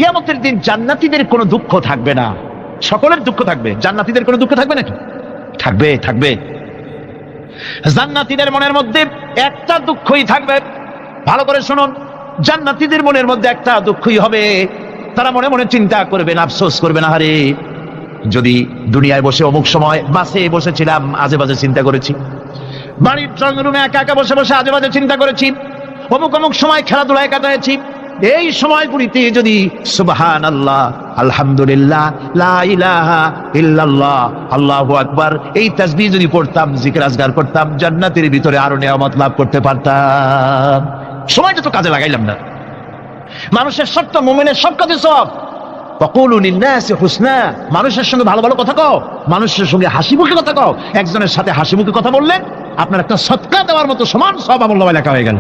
কিয়ামতের দিন জান্নাতীদের কোনো দুঃখ থাকবে না, সকলের দুঃখ থাকবে, জান্নাতীদের কোনো দুঃখ থাকবে নাকি? থাকবে, থাকবে। জান্নাতীদের মনের মধ্যে একটা দুঃখই থাকবে, ভালো করে শুনুন, জান্নাতীদের মনের মধ্যে একটা দুঃখই হবে, তারা মনে মনে চিন্তা করবেন, আফসোস করবেন, আরে যদি দুনিয়ায় বসে অমুক সময় বাসে বসেছিলাম, আজে বাজে চিন্তা করেছি, বাড়ির ড্রয়িং রুমে একা একা বসে বসে আজে বাজে চিন্তা করেছি, অমুক অমুক সময় খেলাধুলায় কাটাইছি, এই সময়গুলিতে যদি সুবহানাল্লাহ, আলহামদুলিল্লাহ, লা ইলাহা ইল্লাল্লাহ, আল্লাহু আকবার এই তাসবিহ যদি পড়তাম, জিকির আজকার করতাম, জান্নাতের ভিতরে আরো নিয়ামত লাভ করতে পারতাম। সময়টা তো কাজে লাগাইলাম না। মানুষের শর্ত, মুমিনের সব কাজে সব। ওয়াকুলু লিন্নাসি হুসনা, মানুষের সঙ্গে ভালো ভালো কথা কও, মানুষের সঙ্গে হাসি মুখে কথা কও। একজনের সাথে হাসি মুখে কথা বললেন, আপনার একটা সদকা দেওয়ার মতো সমান সব আমলনামায় লেখা হয়ে গেল।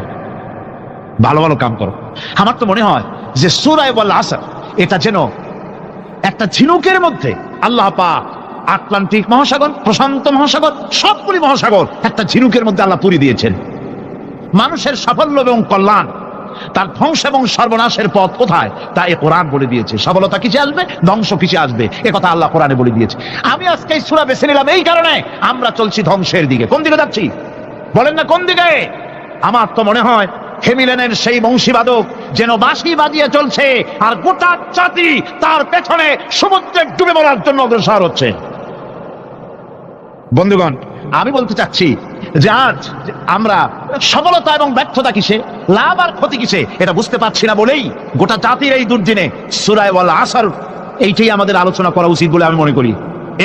ভালো ভালো কাম করো। আমার তো মনে হয় যে সূরা ওয়াল আসর এটা যেন একটা ঝিনুকের মধ্যে আল্লাহ পাক আটলান্টিক মহাসাগর, প্রশান্ত মহাসাগর, সবগুলি মহাসাগর একটা ঝিনুকের মধ্যে আল্লাহ পুরি দিয়েছেন। মানুষের সাফল্য এবং কল্যাণ, তার ধ্বংস এবং সর্বনাশের পথ কোথায় তা এ কোরআন বলে দিয়েছে। সফলতা কিসে আসবে, ধ্বংস কিসে আসবে, এ কথা আল্লাহ কোরআনে বলে দিয়েছে। আমি আজকে এই সূরা বেছে নিলাম এই কারণে, আমরা চলছি ধ্বংসের দিকে। কোন দিকে যাচ্ছি বলেন না, কোন দিকে? আমার তো মনে হয় হেমিলেনের সেই বংশীবাদক যেন বাঁশি বাজিয়ে চলছে, আর গোটা জাতি তার পেছনে সমুদ্রে ডুবে মরার জন্য অগ্রসর হচ্ছে। বন্ধুগণ, আমি বলতে চাচ্ছি যে আজ আমরা সফলতা এবং ব্যর্থতা কিসে, লাভ আর ক্ষতি কিসে, এটা বুঝতে পারছি না বলেই গোটা জাতির এই দুর্দিনে সূরা ওয়াল আসর এইটাই আমাদের আলোচনা করা উচিত বলে আমি মনে করি।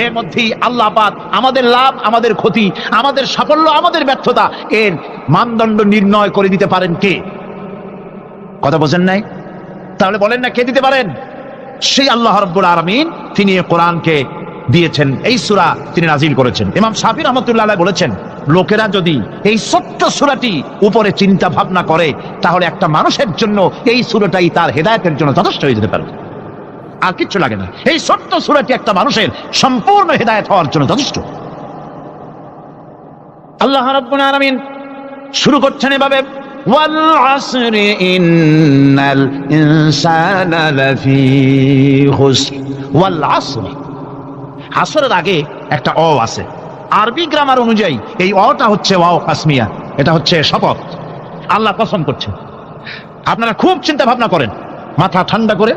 এর মধ্যেই আল্লাহ পাক আমাদের লাভ, আমাদের ক্ষতি, আমাদের সাফল্য, আমাদের ব্যর্থতা এর মানদণ্ড নির্ণয় করে দিতে পারেন কে? কথা বোঝেন নাই? তাহলে বলেন না কে দিতে পারেন? সেই আল্লাহ রাব্বুল আলামিন, তিনি এই কোরআনকে দিয়েছেন, এই সূরা তিনি নাজিল করেছেন। ইমাম শাফি রাহমাতুল্লাহ আলাইহি বলেছেন, লোকেরা যদি এই ছোট্ট সূরাটি উপরে চিন্তা ভাবনা করে, তাহলে একটা মানুষের জন্য এই সূরাটাই তার হেদায়েতের জন্য যথেষ্ট হয়ে যেতে পারে, আর কিচ্ছু লাগে না। এই ছোট্ট সূরাটি একটা মানুষের সম্পূর্ণ হেদায়েত হওয়ার জন্য যথেষ্ট। আল্লাহ রাব্বুল আলামিন শুরু করছেন এভাবে, ওয়াল আসরি ইন্নাল ইনসানা লাফি খুসর। ওয়াল আসরি, আসরের আগে একটা অ আছে। আরবি গ্রামার অনুযায়ী এই অটা হচ্ছে ওয়াও কাসমিয়া, এটা হচ্ছে শপথ। আল্লাহ কসম করছেন। আপনারা খুব চিন্তা ভাবনা করেন, মাথা ঠান্ডা করে,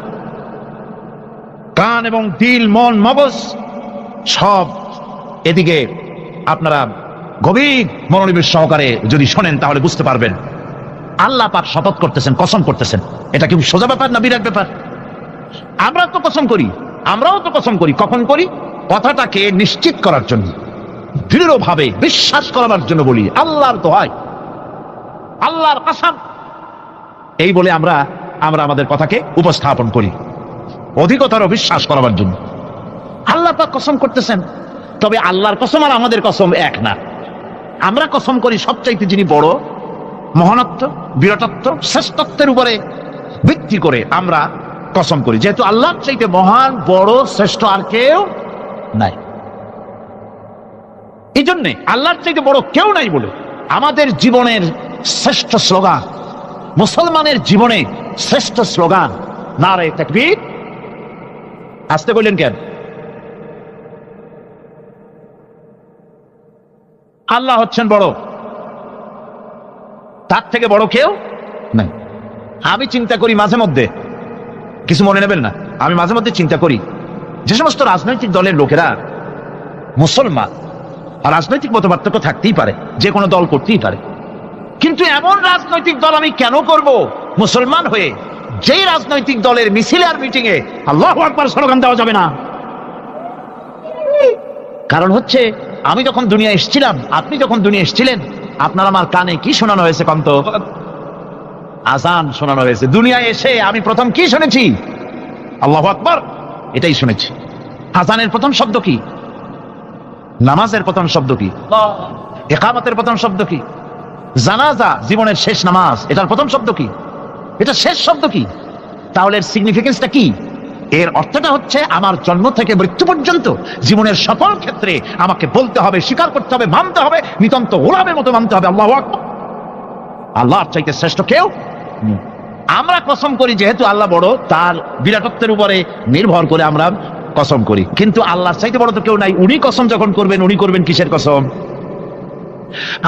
কান এবং দিল, মন, মগজ সব এদিকে আপনারা গভীর মনোনিবেশ সহকারে যদি শোনেন, তাহলে বুঝতে পারবেন আল্লাহ পাক শপথ করতেছেন, কসম করতেছেন। এটা কি সোজা ব্যাপার না বিরাট ব্যাপার? আমরা তো কসম করি, আমরাও তো কসম করি। কখন করি? কথাটাকে নিশ্চিত করার জন্য, দৃঢ়ভাবে বিশ্বাস করার জন্য বলি, আল্লাহর দোহাই, আল্লাহর কসম, এই বলে আমরা আমাদের কথাকে উপস্থাপন করি, অধিকতর বিশ্বাস করার জন্য। আল্লাহ পাক কসম করতেছেন, তবে আল্লাহর কসম আর আমাদের কসম এক না। আমরা কসম করি সবচাইতে যিনি বড়, মহানত্ব, বিরাটত্ব, শ্রেষ্ঠত্বের উপরে ভিত্তি করে আমরা কসম করি, যেহেতু আল্লাহর চাইতে মহান, বড়, শ্রেষ্ঠ আর কেউ নাই। এই জন্যে আল্লাহর চাইতে বড় কেউ নাই বলে আমাদের জীবনের শ্রেষ্ঠ স্লোগান, মুসলমানের জীবনে শ্রেষ্ঠ স্লোগান নারে তাকবীর। আসতে বললেন কেন? আল্লাহ হচ্ছেন বড়, তার থেকে বড় কেউ নাই। আমি চিন্তা করি মাঝে মধ্যে, কিছু মনে নেবেন না, আমি মাঝে মধ্যে চিন্তা করি যে সমস্ত রাজনৈতিক দলের লোকেরা মুসলমান, আর রাজনৈতিক মতপার্থক্য থাকতেই পারে, যে কোনো দল করতেই পারে, কিন্তু এমন রাজনৈতিক দল আমি কেন করব মুসলমান হয়ে, যেই রাজনৈতিক দলের মিছিলে আর মিটিং এ আল্লাহু আকবার স্লোগান দেওয়া যাবে না? কারণ হচ্ছে, আমি যখন দুনিয়া এসেছিলাম, আপনি যখন দুনিয়া এসেছিলেন, আপনার আমার কানে কি শোনানো হয়েছে? কন্ত আজান শোনানো হয়েছে। দুনিয়ায় এসে আমি প্রথম কি শুনেছি? আল্লাহু আকবার, এটাই শুনেছি। আজানের প্রথম শব্দ কি? নামাজের প্রথম শব্দ কি? ইকামতের প্রথম শব্দ কি? জানাজা, জীবনের শেষ নামাজ, এটার প্রথম শব্দ কি? এটা শেষ শব্দ কি? তাহলে এর সিগনিফিকেন্সটা কি? এর অর্থটা হচ্ছে, আমার জন্ম থেকে মৃত্যু পর্যন্ত জীবনের সকল ক্ষেত্রে আমাকে বলতে হবে, স্বীকার করতে হবে, মানতে হবে, নিতান্ত গোলামের মতো মানতে হবে আল্লাহু আকবার, আল্লাহর চাইতে শ্রেষ্ঠ কেউ। আমরা কসম করি যেহেতু আল্লাহ বড়, তার বিরাটত্বের উপরে নির্ভর করে আমরা কসম করি, কিন্তু আল্লাহর চাইতে বড় তো কেউ নাই। উনি কসম যখন করবেন, উনি করবেন কিসের কসম?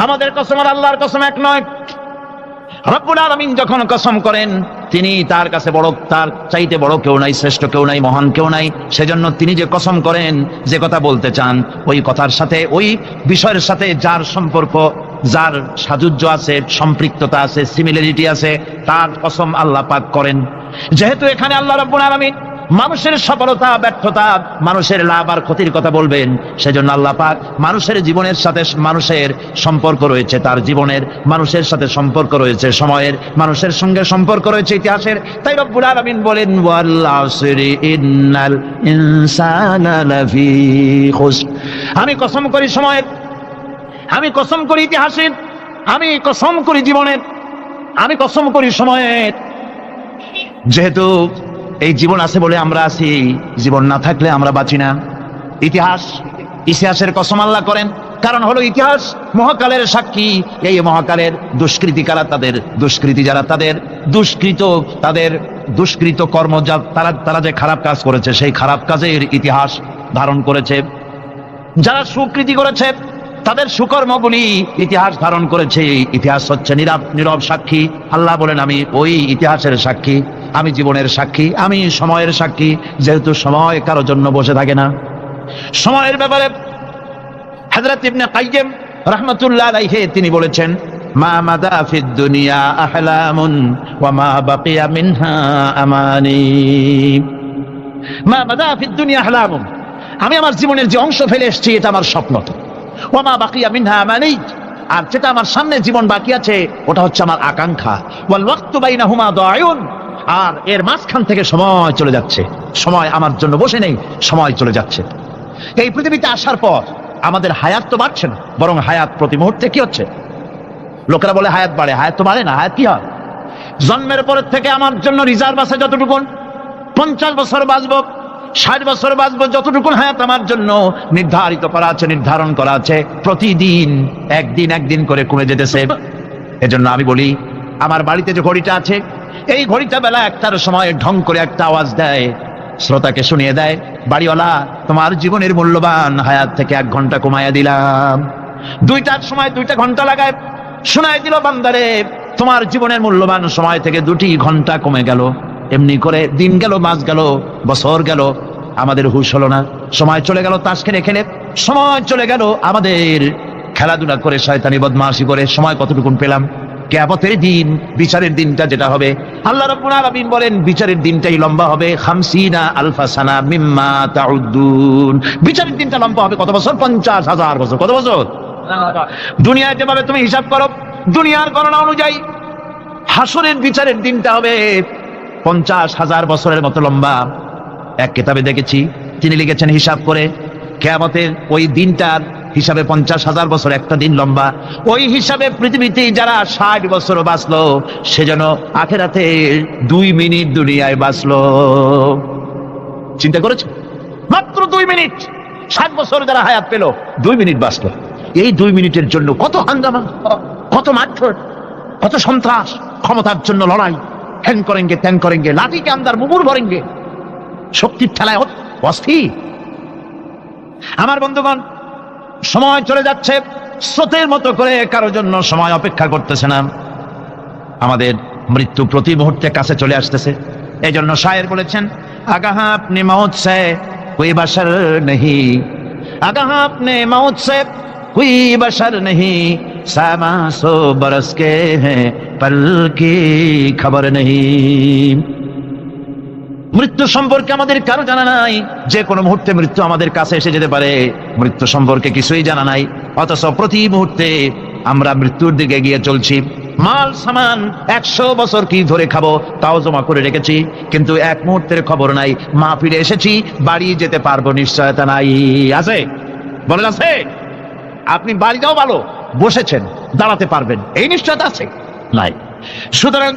আমাদের কসম আর আল্লাহর কসম এক নয়। রব্বুল আলামিন যখন কসম করেন, তিনি তার কাছে বড়, তার চাইতে বড় কেউ নাই, শ্রেষ্ঠ কেউ নাই, মহান কেউ নাই। সেজন্য তিনি যে কসম করেন, যে কথা বলতে চান, ওই কথার সাথে, ওই বিষয়ের সাথে যার সম্পর্ক, যার সাযুজ্য আছে, সম্পৃক্ততা আছে, সিমিলারিটি আছে, তার কসম আল্লাহ পাক করেন। যেহেতু এখানে আল্লাহ রাব্বুল আলামিন মানুষের সফলতা ব্যর্থতা, মানুষের লাভ আর ক্ষতির কথা বলবেন, সেজন্য আল্লাহ পাক মানুষের জীবনের সাথে, মানুষের সম্পর্ক রয়েছে তার জীবনের, মানুষের সাথে সম্পর্ক রয়েছে সময়ের, মানুষের সঙ্গে সম্পর্ক রয়েছে ইতিহাসের। তাই রব্বুল আলামিন বলেন ওয়াল আসরি ইন্নাল ইনসানা লাফি খুসর। আমি কসম করি সময়ের, আমি কসম করি ইতিহাসের, আমি কসম করি জীবনের, আমি কসম করি সময়ের। যেহেতু এই জীবন আছে বলে আমরা আছি, জীবন না থাকলে আমরা বাঁচি না। ইতিহাসের কসম আল্লাহ করেন, কারণ হলো ইতিহাস মহাকালের সাক্ষী। এই মহাকালের দুষ্কৃতি কারা, তাদের দুষ্কৃতি যারা, তাদের দুষ্কৃত, তাদের দুষ্কৃত কর্ম, যা তারা যে খারাপ কাজ করেছে, সেই খারাপ কাজের ইতিহাস ধারণ করেছে। যারা সুকৃতি করেছে, তাদের সুকর্মগুলি ইতিহাস ধারণ করেছে। ইতিহাস হচ্ছে নীরব সাক্ষী। আল্লাহ বলেন আমি ওই ইতিহাসের সাক্ষী, আমি জীবনের সাক্ষী, আমি সময়ের সাক্ষী। যেহেতু সময় কারোর জন্য বসে থাকে না। সময়ের ব্যাপারে হযরত ইবনে কাইয়্যিম রাহমাতুল্লাহ আলাইহি তিনি বলেছেন, মা মাদা ফিদ দুনিয়া আহলামুন ওয়া মা বাকিয়া মিনহা আমানি। মা মাদা ফিদ দুনিয়া আহলামুন, আমি আমার জীবনের যে অংশ ফেলে এসেছি এটা আমার স্বপ্ন। ওয়া মা বাকিয়া মিনহা আমানি, আর যেটা আমার সামনে জীবন বাকি আছে ওটা হচ্ছে আমার আকাঙ্ক্ষা। ওয়াল ওয়াক্তু বাইনাহুমা দায়ুন, আর এর মাঝখান থেকে সময় চলে যাচ্ছে। সময় আমার জন্য বসে নেই, সময় চলে যাচ্ছে। এই পৃথিবীতে আসার পর আমাদের হায়াত তো বাড়ছে না, বরং হায়াত প্রতি মুহূর্তে কি হচ্ছে? লোকেরা বলে হায়াত বাড়ে, হায়াত তো বাড়ে না। হায়াত কি হয়? জন্মের পরের থেকে আমার জন্য রিজার্ভ আছে যতটুকু, 50 বছর বাঁচবো, 60 বছর বাঁচবো, যতটুকু হায়াত আমার জন্য নির্ধারিত করা আছে, নির্ধারণ করা আছে, প্রতিদিন একদিন করে কমে যেতেছে। এজন্য আমি বলি, আমার বাড়িতে যে ঘড়িটা আছে, এই ঘড়িটা বেলা 1টার সময় ঢং করে একটা আওয়াজ দেয়, শ্রোতাকে শুনিয়ে দেয়, বাড়িওয়ালা তোমার জীবনের মূল্যবান হায়াত থেকে 1 ঘন্টা কমাইয়া দিলাম। 2টার সময় 2টা ঘন্টা লাগায় শোনায় দিল, বান্দারে তোমার জীবনের মূল্যবান সময় থেকে 2টি ঘন্টা কমে গেল। এমনি করে দিন গেল, মাস গেল, বছর গেল, আমাদের হুঁশ হলো না। সময় চলে গেল তাস খেলে খেলে, সময় চলে গেল আমাদের খেলাধুলা করে, শয়তানি বদমাশি করে। সময় কতটুকু পেলাম? কিয়ামতের দিন, বিচারের দিনটা যেটা হবে, আল্লাহ রাব্বুল আলামিন বলেন বিচারের দিনটাই লম্বা হবে 50 আলফা সানা মিম্মা তাউদ্দুন। বিচারের দিনটা লম্বা হবে কত বছর? 50,000 বছর। কত বছর? দুনিয়ায় যেভাবে তুমি হিসাব করো, দুনিয়ার গণনা অনুযায়ী হাসরের বিচারের দিনটা হবে 50,000 বছরের মতো লম্বা। এক কিতাবে দেখেছি, তিনি লিখেছেন হিসাব করে, কিয়ামতের ওই দিনটার হিসাবে 50,000 বছর একটা দিন লম্বা। ওই হিসাবে পৃথিবীতে যারা 60 বছর বাঁচলো, সেজন্য আখেরাতে 2 মিনিট দুনিয়ায় বাঁচলো। চিন্তা করেছে? মাত্র 2 মিনিট। 60 বছর যারা হায়াত পেল, 2 মিনিট বাঁচলো। এই 2 মিনিটের জন্য কত হাঙ্গামা, কত মারধর, কত সন্ত্রাস, ক্ষমতার জন্য লড়াই, হ্যান করেঙ্গে ত্যান করেঙ্গে, লাঠিকে আন্দার মুগুর ভরেঙ্গে, শক্তির ঠেলায় অস্থির। আমার বন্ধুগণ, সময় চলে যাচ্ছে স্রোতের মতো করে, কারোর জন্য সময় অপেক্ষা করতেছে না। আমাদের মৃত্যু প্রতি মুহূর্তে কাছে চলে আসতেছে। এই জন্য শায়ের বলেছেন, আগাহ আপনি মৌত সে কোই বশর নেহি, আগাহ আপনি মৌত সে কোই বশর নেহি, সামা সো বরস কে হ্যাঁ পল কি খবর নেহি। মৃত্যু সম্পর্কে আমাদের কারো জানা নাই। যে কোনো মুহূর্তে মৃত্যু আমাদের কাছে এসে যেতে পারে, মৃত্যু সম্পর্কে কিছুই জানা নাই। অথচ প্রতি মুহূর্তে আমরা মৃত্যুর দিকে এগিয়ে চলছি। মাল সামান 100 বছর কি ধরে খাবো তাও জমা করে রেখেছি, কিন্তু 1 মুহূর্তের খবর নাই। মা ফিরে এসেছি, বাড়ি যেতে পারবো, নিশ্চয়তা নাই। আছে? বলেন আছে? আপনি বাড়ি যাও ভালো, বসেছেন, দাঁড়াতে পারবেন, এই নিশ্চয়তা আছে? নাই। সুতরাং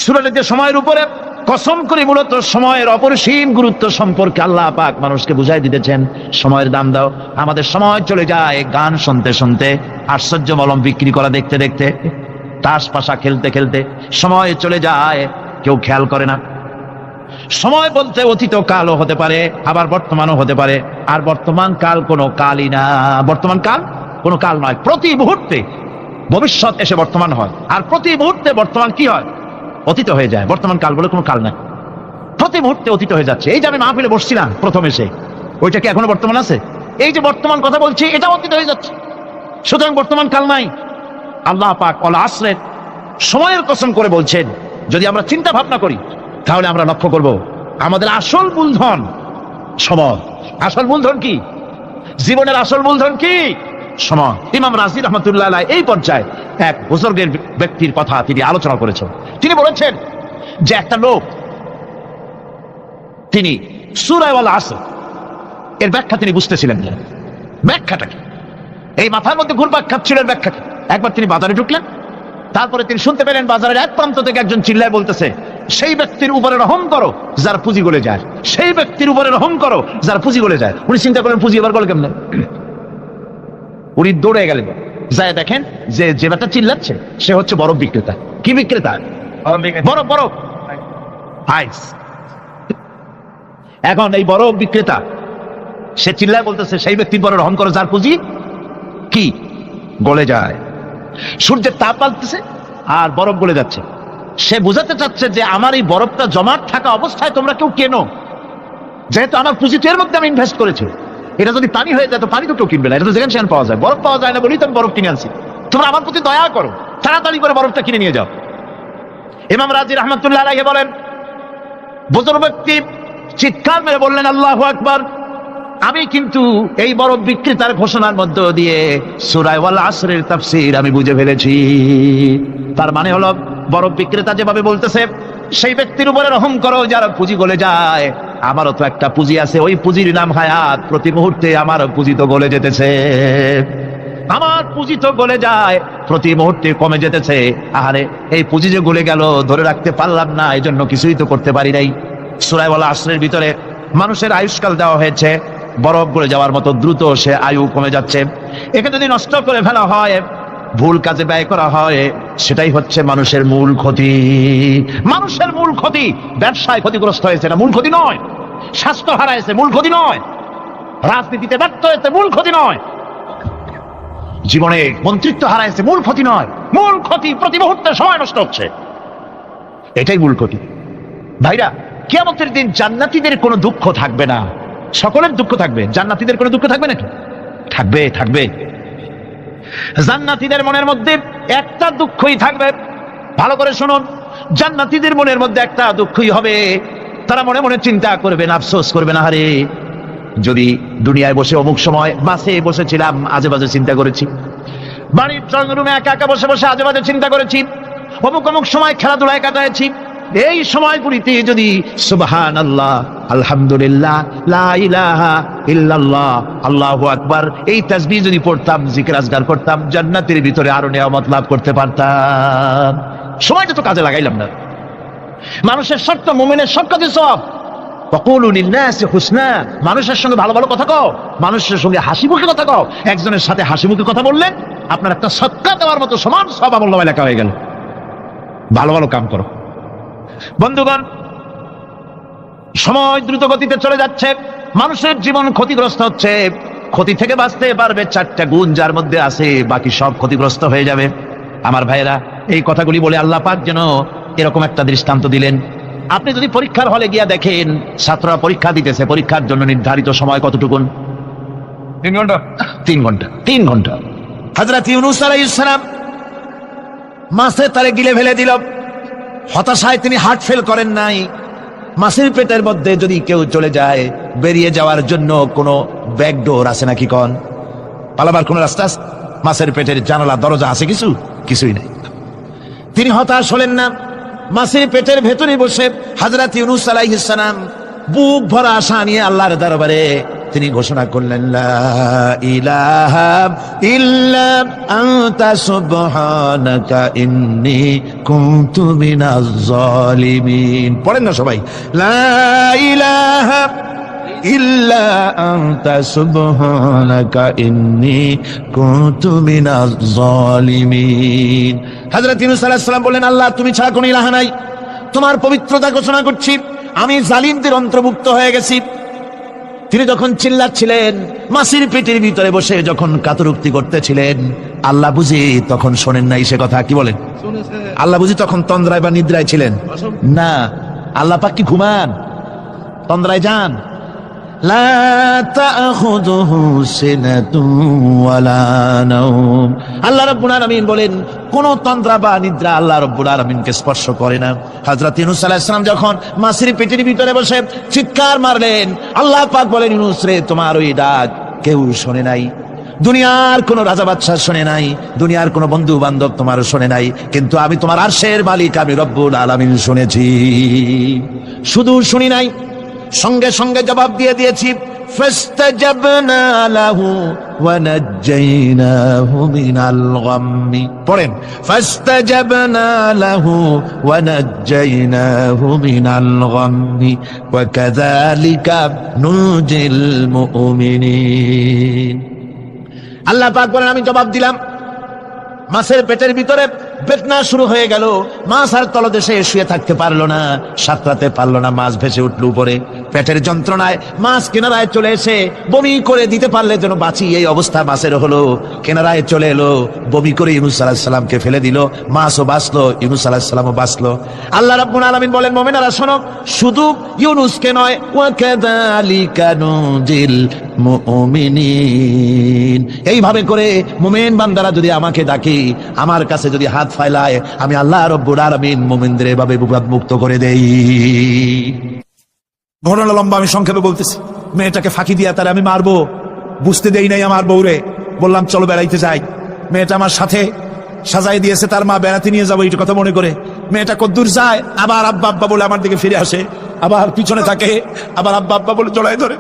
সূরার যে সময়ের উপরে কসম করে, মূলত সময়ের অপরিসীম গুরুত্ব সম্পর্কে আল্লাহ পাক মানুষকে বুঝাই দিতেছেন। সময়ের দাম দাও। আমাদের সময় চলে যায় গান শুনতে শুনতে, আশ্চর্য মলম বিক্রি করা দেখতে দেখতে। তাস পাশা খেলতে খেলতে সময় চলে যায়, কেউ খেয়াল করে না। সময় বলতে অতীত কালও হতে পারে, আবার বর্তমানও হতে পারে। আর বর্তমান কাল কোনো কালই না, বর্তমান কাল কোনো কাল নয়। প্রতি মুহূর্তে ভবিষ্যৎ এসে বর্তমান হয়, আর প্রতি মুহূর্তে বর্তমান কি হয়? অতীত হয়ে যায়। বর্তমান কাল বলে কোনো কাল নাই, প্রতি মুহূর্তে অতীত হয়ে যাচ্ছে। এই যে আমি মাহফিলে বসছিলাম প্রথম এসে, ওইটা কি এখনো বর্তমান আছে? এই যে বর্তমান কথা বলছি, এটা অতীত হয়ে যাচ্ছে। সুতরাং বর্তমান কাল নাই। আল্লাহ পাক ওয়াল আসরের সময়ের কসম করে বলছেন, যদি আমরা চিন্তা ভাবনা করি তাহলে আমরা লক্ষ্য করব আমাদের আসল মূলধন সময়। আসল মূলধন কি? জীবনের আসল মূলধন কি? সময়। ইমাম রাজি রহমতুল্লাহ আলাইহি এই পর্যায়ে এক বুজুর্গের ব্যক্তির কথা তিনি আলোচনা করেছেন। তিনি বলেছেন যে একটা লোক, তিনি সূরা ওয়াল আসর এর ব্যাখ্যা তিনি বুঝতেছিলেন না। ব্যাখ্যাটা কি? এই মাথার মধ্যে ঘুরপাক খাচ্ছিল ব্যাখ্যা কি। একবার তিনি বাজারে ঢুকলেন, তারপরে তিনি শুনতে পেলেন বাজারের এক প্রান্ত থেকে একজন চিল্লায় বলতেছে, সেই ব্যক্তির উপরে রহম করো যার পুঁজি গলে যায়, সেই ব্যক্তির উপরে রহম করো যার পুঁজি গলে যায়। উনি চিন্তা করেন পুঁজি এবার গলে কেমনে? উনি দৌড়ে গেলেন, যায় দেখেন যে যে ব্যাটা চিল্লাচ্ছে সে হচ্ছে বরফ বিক্রেতা। কি বিক্রেতা? বরফ, বরফ, আইস। এখন এই বরফ বিক্রেতা সে চিল্লায় বলতেছে, সেই ব্যক্তির উপরে রহম করো যার পুঁজি কি গলে যায়। সূর্যের তাপ পাল্টেছে আর বরফ গলে যাচ্ছে। সে বোঝাতে চাচ্ছে যে আমার এই বরফটা জমাট থাকা অবস্থায় তোমরা কেউ কেনো, যেহেতু আমার পুঁজি তো এর মধ্যে আমি ইনভেস্ট করেছি। এটা যদি পানি হয়ে যায় তো পানি তো কেউ কিনবে না, এটা তো যেখানে সেখানে পাওয়া যায়। বরফ পাওয়া যায় না বলেই তো আমি বরফ কিনে আনছি। তোমরা আমার প্রতি দয়া করো, তাড়াতাড়ি করে বরফটা কিনে নিয়ে যাও। ইমাম রাজি রহমতুল্লাহ আলাইহি বলেন, বুজুর্গ ব্যক্তি চিৎকার মেরে বললেন, আল্লাহু আকবার, আমি কিন্তু এই বরফ বিক্রেতার ঘোষণার মধ্য দিয়ে সূরা ওয়াল আসরের তাফসীর আমি বুঝে ফেলেছি। তার মানে হলো, বরফ বিক্রেতা যেভাবে বলতেছে সেই ব্যক্তির উপরে রহম করো যার পুঁজি গলে যায়, আমারও তো একটা পুঁজি আছে, ওই পুঁজির নাম হায়াত। প্রতি মুহূর্তে আমার পুঁজি তো গলে যেতেছে, আমার পুঁজি তো গলে যায়, প্রতি মুহূর্তে কমে যেতেছে। আহারে, এই পুঁজি যে গলে গেল ধরে রাখতে পারলাম না, এই জন্য কিছুই তো করতে পারি নাই। সূরা ওয়াল আসরের ভিতরে মানুষের আয়ুষ্কাল দেওয়া হয়েছে, বরফ গলে যাওয়ার মতো দ্রুত সে আয়ু কমে যাচ্ছে। একে যদি নষ্ট করে ফেলা হয়, ভুল কাজে ব্যয় করা হয়, সেটাই হচ্ছে মানুষের মূল ক্ষতি। মানুষের মূল ক্ষতি। ব্যবসায় ক্ষতিগ্রস্ত হয়েছে, না মূল ক্ষতি নয়। স্বাস্থ্য হারাইছে, মূল ক্ষতি নয়। রাজনীতিতে ব্যর্থ হয়েছে, মূল ক্ষতি নয়। জীবনে মন্ত্রিত্ব হারাইছে, মূল ক্ষতি নয়। মূল ক্ষতি প্রতি মুহূর্তে সময় নষ্ট হচ্ছে, এটাই মূল ক্ষতি। ভাইরা, কিয়ামতের দিন জান্নাতীদের কোনো দুঃখ থাকবে না, সকলের দুঃখ থাকবে। জান্নাতীদের কোনো দুঃখ থাকবে নাকি? থাকবে, থাকবে। জান্নাতীদের মনের মধ্যে একটা দুঃখই থাকবে। ভালো করে শুনুন, জান্নাতীদের মনের মধ্যে একটা দুঃখই হবে। তারা মনে মনে চিন্তা করবেন, আফসোস করবেন, আরে যদি দুনিয়ায় বসে অমুক সময় বাসে বসেছিলাম, আজে বাজে চিন্তা করেছি, বাড়ির ড্রয়িং রুমে একা একা বসে বসে আজে বাজে চিন্তা করেছি, অমুক অমুক সময় খেলাধুলায় কাটাইছি, এই সময়গুলিতে যদি সুবহানাল্লাহ, আলহামদুলিল্লাহ, লা ইলাহা ইল্লাল্লাহ, আল্লাহু আকবার এই তাসবিহ যদি পড়তাম, জিকির আজকার করতাম, জান্নাতের ভিতরে আরো নিয়ামত লাভ করতে পারতাম। সময়টা তো কাজে লাগাইলাম না। মানুষের শর্ত, মুমিনের সব কাজে সব। ওয়াকুলু লিন-নাসি হুসনা, মানুষের সঙ্গে ভালো ভালো কথা কও, মানুষের সঙ্গে হাসি মুখে কথা কও। একজনের সাথে হাসি মুখে কথা বললেন, আপনার একটা সদকা দেওয়ার মতো সমান সওয়াব আমলনামায় লেখা হয়ে গেল। ভালো ভালো কাম করো। বন্ধুগণ, সময় দ্রুত গতিতে চলে যাচ্ছে, মানুষের জীবন ক্ষতিগ্রস্ত হচ্ছে। ক্ষতি থেকে বাঁচতে পারবে 4টা গুণ যার মধ্যে আছে, বাকি সব ক্ষতিগ্রস্ত হয়ে যাবে। আমার ভাইয়েরা, এই কথাগুলি বলে আল্লাহ পাক যেন এরকম একটা দৃষ্টান্ত দিলেন। আপনি যদি পরীক্ষার হলে গিয়া দেখেন, ছাত্ররা পরীক্ষা দিতেছে, পরীক্ষার জন্য নির্ধারিত সময় কতটুকুন? 3 ঘন্টা। 3 ঘন্টা। 3 ঘন্টা। হযরত ইউনূস আলাইহিস সালাম মাছে তারে গিলে ফেলে দিল। হতাশায় তিনি হার্ট ফেল করেন নাই। মাছের পেটের মধ্যে যদি কেউ চলে যায়, বেরিয়ে যাওয়ার জন্য কোনো ব্যাকডোর আছে নাকি? কোন পালাবার কোন রাস্তা আছে? মাছের পেটের জানালা দরজা আছে? কিছুই নাই। তিনি হতাশ হলেন না। মাছের পেটের ভেতরে বসে হযরত ইউনূস আলাইহিস সালাম বুক ভরা আশা নিয়ে আল্লাহর দরবারে তিনি ঘোষণা করলেন, লা ইলাহা ইল্লা আনতা সুবহানাকা ইন্নী কুনতু মিনাজ জালিমিন। পড়েন না সবাই, লা ইলাহা ইল্লা আনতা সুবহানাকা ইন্নী কুনতু মিনাজ জালিমিন। হযরত ইউনূস আলাইহিস সালাম বললেন, আল্লাহ তুমি ছাড়া কোনো ইলাহ নাই, তোমার পবিত্রতা ঘোষণা করছি, আমি জালিমদের অন্তর্ভুক্ত হয়ে গেছি। তিনি যখন চিল্লাচ্ছিলেন, মাসির পেটের ভিতরে বসে যখন কাতরুক্তি করতেছিলেন, আল্লাহ বুঝি তখন শোনেন নাই সে কথা? কি বলেন? আল্লাহ বুঝি তখন তন্দ্রায় বা নিদ্রায় ছিলেন? না, আল্লাহ পাক কি ঘুমান? তন্দ্রায় যান? লা তাখুযুহু সিনাতুন ওয়ালা নাওম। আল্লাহ রাব্বুল আলামিন বলেন, কোন তন্দ্রা বা নিদ্রা আল্লাহ রাব্বুল আলামিনকে স্পর্শ করে না। হযরত ইউনূস আলাইহিস সালাম যখন মাছের পেটের ভিতরে বসে চিৎকার মারলেন, আল্লাহ পাক বলেন, ইউনূস রে, তোমার ওই ডাক কেউ শোনে নাই, দুনিয়ার কোন রাজা বাদশাহ শোনে নাই, দুনিয়ার কোন বন্ধু বান্ধব তোমার শোনে নাই, কিন্তু আমি তোমার আরশের মালিক আমি রব্বুল আলামিন শুনেছি। শুধু শুনি নাই, সঙ্গে সঙ্গে জবাব দিয়ে দিয়েছি। ফাস্তাজাবনা লাহু ওয়া নাজ্জাইনাহু মিনাল গাম্মি। পড়েন, ফাস্তাজাবনা লাহু ওয়া নাজ্জাইনাহু মিনাল গাম্মি ওয়া কাযালিকা নুজিল মুমিনিন। আল্লাহ পাক বলেন, আমি জবাব দিলাম। মাছের পেটের ভিতরে বেদনা শুরু হয়ে গেল, মাছ আর তলদেশে শুয়ে থাকতে পারলো না, সাঁতরাতে পারলো না, মাছ ভেসে উঠল উপরে। পেটের যন্ত্রণায় মাছ কিনারায় চলে এসে বমি করে দিতে পারলে যেন বাঁচি, এই অবস্থা মাছের হলো। কিনারায় চলে এলো, বমি করে ইউনূস আলাইহিস সালামকে ফেলে দিল, মাছও বাঁচলো, ইউনূস আলাইহিস সালামও বাঁচলো। আল্লাহ রাব্বুল আলামিন বলেন, মুমিনেরা শোনো, শুধু ইউনূসকে নয়, ওয়া কাযালিকা নুজিল মুমিনিন, এইভাবে করে মুমিন বান্দারা যদি আমাকে ডাকে, আমার কাছে যদি হাত ফাইলায়, আমি আল্লাহ রাব্বুল আলামিন মুমিনদের এভাবে বিপদ মুক্ত করে দেই। ঘটনা লম্বা, আমি সংক্ষেপে বলতেছি। মেয়েটাকে ফাঁকি দিয়া তারে আমি মারবো, বুঝতে দেই নাই আমার বউরে। বললাম চলো বেড়াইতে যাই। মেয়েটা আমার সাথে সাজাই দিয়েছে, তার মা বেড়াতে নিয়ে যাবো এইটা কথা মনে করে। মেয়েটা কদ্দূর যায়, আবার আব্বা আব্বা বলে আমার দিকে ফিরে আসে, আবার পিছনে থাকে, আবার আব্বা আব্বা বলে জড়ায় ধরে।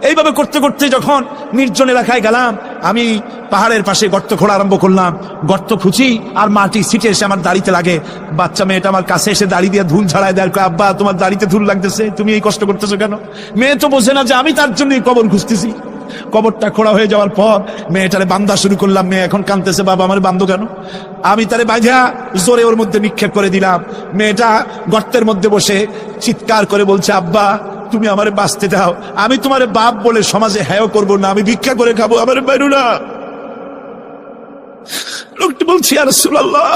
এইভাবে করতে করতে যখন নির্জন এলাকায় গেলাম, আমি পাহাড়ের পাশে গর্ত খোঁড়া আরম্ভ করলাম। গর্ত খুঁজি আর মাটি ছিটে এসে আমার দাড়িতে লাগে। বাচ্চা মেয়েটা আমার কাছে এসে দাড়ি দিয়ে ধুল ঝাড়ায় দেয়, আব্বা তোমার দাড়িতে ধুল লাগতেছে, তুমি এই কষ্ট করতেছো কেন? মেয়ে তো বোঝে না যে আমি তার জন্য কবর খুঁজতেছি। কবরটা খোঁড়া হয়ে যাওয়ার পর মেয়েটারে বান্ধা শুরু করলাম। মেয়ে এখন কাঁদতেছে, বাবা আমার বান্ধো কেন? আমি তারে বাঁধা জোরে ওর মধ্যে নিক্ষেপ করে দিলাম। মেয়েটা গর্তের মধ্যে বসে চিৎকার করে বলছে, আব্বা তুমি আমারে বাঁচতে দাও, আমি তোমার বাপ বলে সমাজে হ্যাঁ করবো না, আমি ভিক্ষা করে খাবো, আমার বাইরু না। লোকটি বলছি, ইয়া রাসূলুল্লাহ,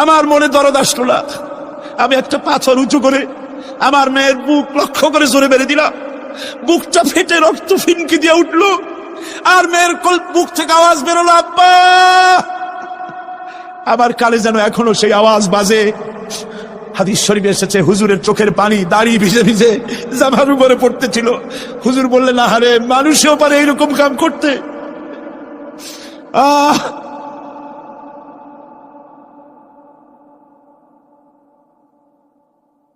আমার মনে দরদ আসলো না। আমি একটা পাথর উঁচু করে আমার মেয়ের বুক লক্ষ্য করে জোরে মেরে দিলাম। বুকটা ফেটে রক্ত ফিনকি দিয়ে উঠলো, আর মেয়ের বুক থেকে আওয়াজ বেরোলো, আব্বা। আমার কানে যেন এখনো সেই আওয়াজ বাজে। হাদিস শরীফে এসেছে, হুজুরের চোখের পানি দাড়ি ভিজে ভিজে জামার উপরে পড়তেছিল। হুজুর বললেন, আহারে, মানুষেও পারে এরকম কাম করতে।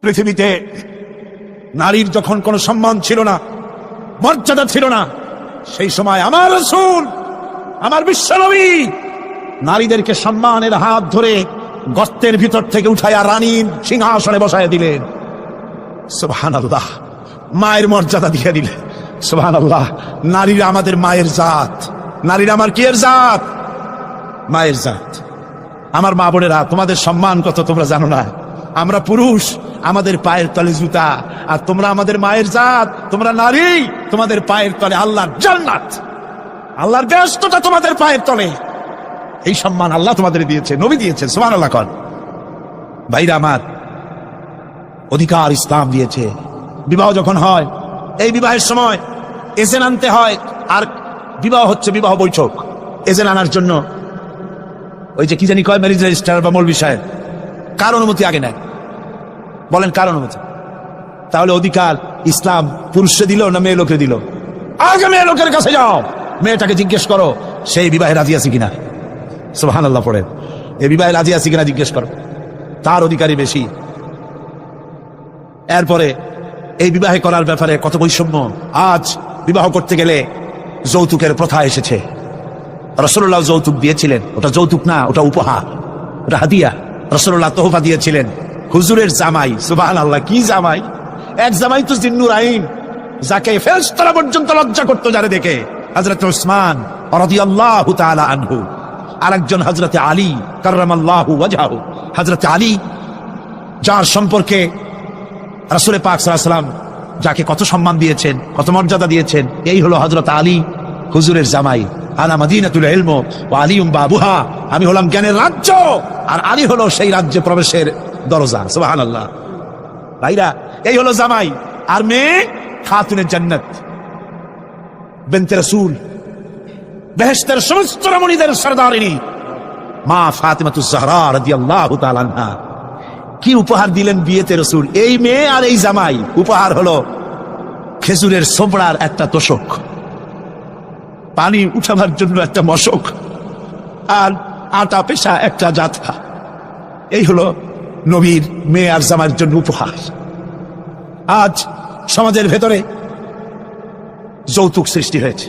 পৃথিবীতে নারীর যখন কোনো সম্মান ছিল না, মর্যাদা ছিল না, সেই সময় আমার রাসূল, আমার বিশ্বনবী নারীদেরকে সম্মানের হাত ধরে গর্তের ভিতর থেকে উঠাইয়া রানীর সিংহাসনে বসাইয়া দিলেন। সুবহানাল্লাহ, মায়ের মর্যাদা দিয়ে দিলেন। সুবহানাল্লাহ, নারীরা আমাদের মায়ের জাত। নারীরা আমার কি এর জাত? মায়ের জাত। আমার মা বোনেরা, তোমাদের সম্মান কত তোমরা জানো না। আমরা পুরুষ, আমাদের পায়ের তলে জুতা, আর তোমরা আমাদের মায়ের জাত, তোমরা নারী, তোমাদের পায়ের তলে আল্লাহর জান্নাত, আল্লাহর ব্যস্ততা তোমাদের পায়ের তলে। এই সম্মান আল্লাহ তোমাদের দিয়েছে, নবী দিয়েছে। সুবহানাল্লাহ। কর ভাইরা আমার, অধিকার ইসলাম দিয়েছে। বিবাহ যখন হয়, এই বিবাহের সময় এজেন্ট আনতে হয়। আর বিবাহ হচ্ছে বিবাহ বৈঠক। এজেন্ট আনার জন্য ওই যে কি জানি কয়, ম্যারেজ রেজিস্ট্রার বা মৌলভী সাহেব, কার অনুমতি আগে নেয়? বলেন কার অনুমতি? তাহলে অধিকার ইসলাম পুরুষে দিল না মেয়ে লোকে দিল? আগে মেয়ে লোকের কাছে যাও, মেয়েটাকে জিজ্ঞেস করো সেই বিবাহে রাজি আছে কিনা। সুবহানাল্লাহ। পড়ে, এই বিবাহে রাজি আছে কিনা জিজ্ঞেস করো, তার অধিকারই বেশি। এরপরে এই বিবাহে করার ব্যাপারে কত বৈষম্য। আজ বিবাহ করতে গেলে যৌতুকের প্রথা এসেছে। রাসূলুল্লাহ যৌতুক দিয়েছিলেন, ওটা যৌতুক না, ওটা উপহার, ওটা হাদিয়া। রাসূলুল্লাহ তোহফা দিয়েছিলেন হুজুরের জামাই। সুবহানাল্লাহ, কি জামাই! এক জামাই তো জিন্নুর আইন, যাকে ফেরেশতারা পর্যন্ত লজ্জা করতো যারে দেখে, হযরত উসমান রাদিয়াল্লাহু তাআলা আনহু। আরেকজন হযরত আলী কাররামাল্লাহু ওয়াজহাহু। হযরত আলী, যার সম্পর্কে রাসূল পাক সাল্লাল্লাহু আলাইহি ওয়াসাল্লাম যাকে কত সম্মান দিয়েছেন, কত মর্যাদা দিয়েছেন, এই হলো হযরত আলী, হুজুরের জামাই। আনা মাদিনাতুল ইলম ওয়া আলিউম বাবুহা, আমি হলাম জ্ঞানের রাজ্য, আর আলী হলো সেই রাজ্যে প্রবেশের দরজা। সুবহানাল্লাহ। ভাইরা, এই হলো জামাই, আর মেয়ে খাতুনে জান্নাত বিনতে রাসূল, বেহেশতের সমস্ত রমণীদের সরদারিনী মা ফাতিমাতুজ জাহরা রাদিয়াল্লাহু তাআলা আনহা। কি উপহার দিলেন বিয়েতে রাসূল! এই মেয়ে আর এই জামাই, উপহার হলো খেজুরের সোবড়ার একটা তোশক, পানি উঠাবার জন্য একটা মশক, আর আটা পেশা একটা জাথা। এই হলো নবীর মেয়ে আর জামাইয়ের জন্য উপহার। আজ সমাজের ভেতরে যৌতুক সৃষ্টি হয়েছে।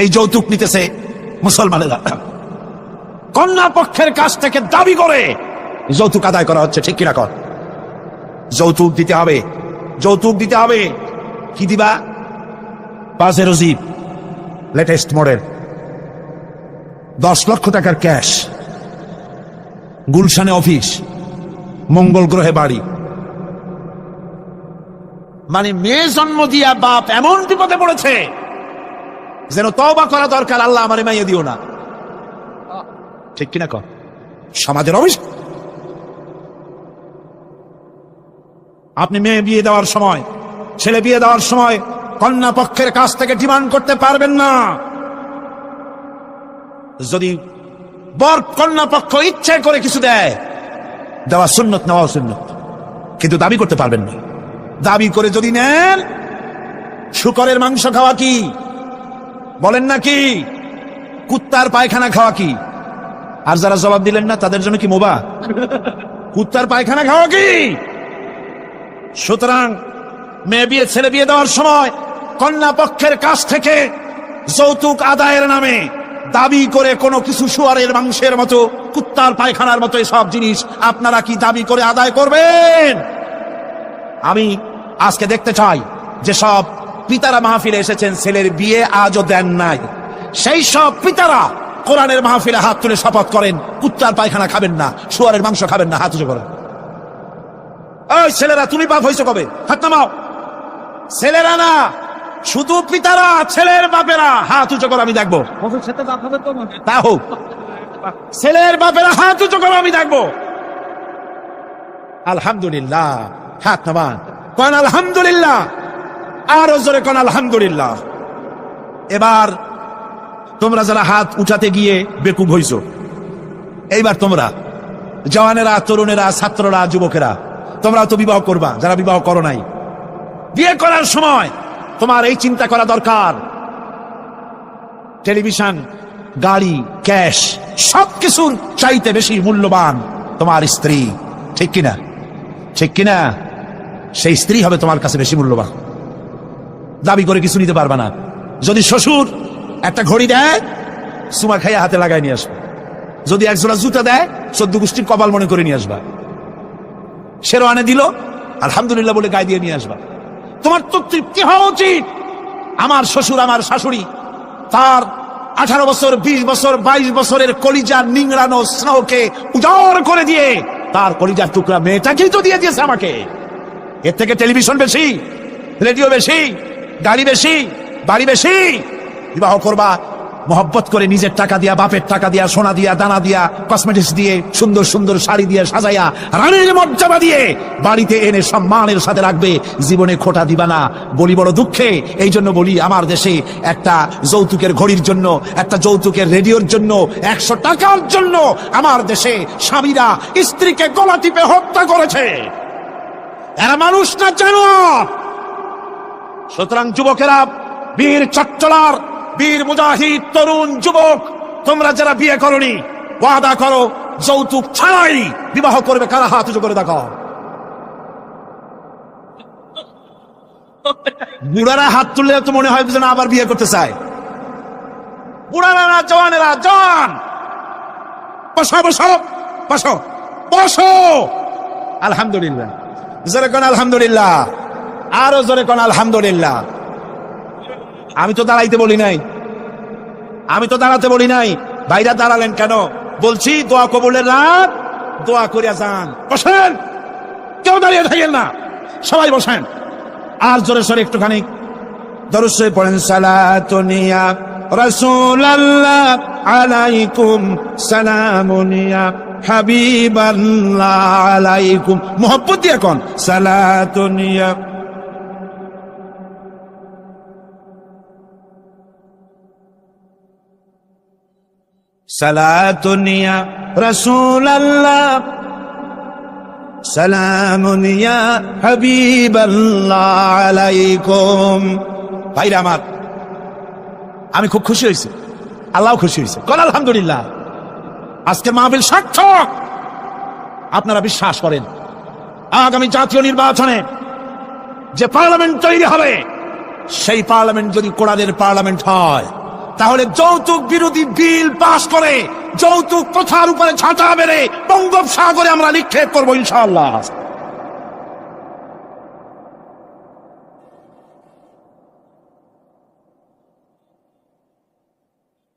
এই যৌতুক নিতেছে মুসলমানেরা, কন্যা পক্ষের কাছ থেকে দাবি করে যৌতুক আদায় করা হচ্ছে। ঠিক কিনা কর? যৌতুক দিতে হবে, যৌতুক দিতে হবে। কি দিবা? পাজেরো জিপ লেটেস্ট মডেল, 10 লক্ষ টাকার ক্যাশ, গুলশানে অফিস, মঙ্গল গ্রহে বাড়ি। মানে মেয়ে জন্ম দিয়া বাপ এমন বিপদে পড়েছে যেন তওবা করা দরকার, আল্লাহ আমারে মাইয়া দিও না। ঠিক কিনা কর? সমাজের অভিশাপ। আপনি মেয়ে বিয়ে দেওয়ার সময়, ছেলে বিয়ে দেওয়ার সময় কন্যা পক্ষের কাছ থেকে ডিমান্ড করতে পারবেন না। যদি বর কন্যা পক্ষ ইচ্ছে করে কিছু দেয়, দেওয়া সুন্নত, নেওয়া সুন্নত, কিন্তু দাবি করতে পারবেন না। দাবি করে যদি নেন, শুকরের মাংস খাওয়া কি? বলেন না কি? কুত্তার পায়খানা খাওয়া কি? আর যারা জবাব দিলেন না তাদের জন্য কি মোবা? কুত্তার পায়খানা খাওয়া কি? সুতরাং মেয়ে বিয়ে, ছেলে বিয়ে দেওয়ার সময় কন্যা পক্ষের কাছ থেকে যৌতুক আদায়ের নামে দাবি করে কোনো কিছু শুয়ারের মাংসের মতো, কুত্তার পায়খানার মতো এসব জিনিস আপনারা কি দাবি করে আদায় করবেন? আমি আজকে দেখতে চাই যে সব পিতারা মাহফিলে এসেছেন, ছেলের বিয়ে আজও দেন নাই, সেই সব পিতারা কোরআনের মাহফিলে হাত তুলে শপথ করেন কুত্তার পায়খানা খাবেন না, শুয়ারের মাংস খাবেন না। হাত উঁচু করেন। ওই ছেলেরা, তুমি বাপ হয়েছো কবে? হাত নামাও। ছেলেরা না, শুধু পিতারা, ছেলের বাপেরা হাত উঁচু করো, আমি দেখবো। তা হোক, ছেলের বাপেরা হাত উঁচু করো, আমি দেখবো। আলহামদুলিল্লাহ, হাত নামান, কোন আলহামদুলিল্লাহ, আরো জোরে কোন আলহামদুলিল্লাহ। এবার তোমরা যারা হাত উঠাতে গিয়ে বেকুব হইছো, এইবার তোমরা জওয়ানেরা, তরুণেরা, ছাত্ররা, যুবকেরা, তোমরা তো বিবাহ করবা, যারা বিবাহ করো নাই। বিয়ে করার সময় তোমার এই চিন্তা করা দরকার, টেলিভিশন, গাড়ি, ক্যাশ, সবকিছুর চাইতে বেশি মূল্যবান তোমার স্ত্রী। ঠিক কিনা? ঠিক কিনা? সেই স্ত্রী হবে তোমার কাছে বেশি মূল্যবান। দাবি করে কিছু নিতে পারবা না। যদি শ্বশুর একটা ঘড়ি দেয়, সুমা খাইয়া হাতে লাগাই নিয়ে আসবে। যদি একজোড়া জুতা দেয়, 14 গোষ্ঠীর কপাল মনে করে নিয়ে আসবা। শেরওয়ানে দিল, আলহামদুলিল্লাহ বলে গায়ে দিয়ে নিয়ে আসবা। তোমার তো তৃপ্তি হওয়া উচিত। আমার শ্বশুর, আমার শাশুড়ি, তার 18 বছর, 20 বছর, 22 বছরের কলিজা নিংড়ানো স্নেহকে উজাড় করে দিয়ে তার কলিজার টুকরা মেয়েটাকেই তো দিয়ে দিয়েছে আমাকে। এর থেকে টেলিভিশন বেশি, রেডিও বেশি, গাড়ি বেশি, বাড়ি বেশি? বিবাহ করবা মহব্বত করে, নিজের টাকা দিয়া, বাপের টাকা দিয়া, সোনা দিয়া, দানা দিয়া, কসমেটিক্স দিয়ে, সুন্দর সুন্দর শাড়ি দিয়ে সাজাইয়া, রানীর মর্যাদা দিয়ে বাড়িতে এনে সম্মানের সাথে রাখবে। জীবনে খোটা দিবা না। বলি বড় দুঃখে, এই জন্য বলি, আমার দেশে একটা যৌতুকের ঘড়ির জন্য, একটা যৌতুকের রেডিওর জন্য, 100 টাকার জন্য আমার দেশে স্বামীরা স্ত্রীকে গলা টিপে হত্যা করেছে। এরা মানুষ না জানোয়ার। সুতরাং যুবকেরা, বীর চট্টলার, বীর মুজাহিদ, তরুণ যুবক, তোমরা যারা বিয়ে করনি, ওয়াদা করো যৌতুক ছাড়াই বিবাহ করবে। কারা হাত উঁচু করে দেখাও। বুড়ারা হাত তুললে তো মনে হয় যেন আবার বিয়ে করতে চায়। বুড়ারা না, জওয়ানেরা, জওয়ান, বসো বসো বসো বসো। আলহামদুলিল্লাহ, যারা কোন আলহামদুলিল্লাহ। আরো জোরে কোন আলহামদুলিল্লাহ। আমি তো দাঁড়াইতে বলি নাই, আমি তো দাঁড়াতে বলি নাই। ভাইরা দাঁড়ালেন কেন? বলছি দোয়া কবুলের রাত, দোয়া করিয়া যান। বসেন, কেউ দাঁড়িয়ে থাকেন না, সবাই বসেন। আর জোরে সরে একটুখানি দরুদ শরীফ পড়েন। সালাতুনিয়া রাসূলুল্লাহ আলাইকুম, সালামুনিয়া হাবিবাল্লাহ আলাইকুম। মোহব্বত দিয়ে কোন সালাতুনিয়া। সালাতুনিয়া রাসূলুল্লাহ সালামুনিয়া হাবিবাল্লাহ আলাইকুম। ভাইরা আমার, আমি খুব খুশি হয়েছি, আল্লাহ খুশি হয়েছে। কল আলহামদুলিল্লাহ। আজকে মাহফিল সার্থক। আপনারা বিশ্বাস করেন আগামী জাতীয় নির্বাচনে যে পার্লামেন্ট তৈরি হবে, সেই পার্লামেন্ট যদি কোরআনের পার্লামেন্ট হয়, তাহলে যৌতুক বিরোধী বিল পাস করে যৌতুক প্রথার উপরে ছাঁটা মেরে বঙ্গোপসাগরে আমরা নিক্ষেপ করবো ইনশাআল্লাহ।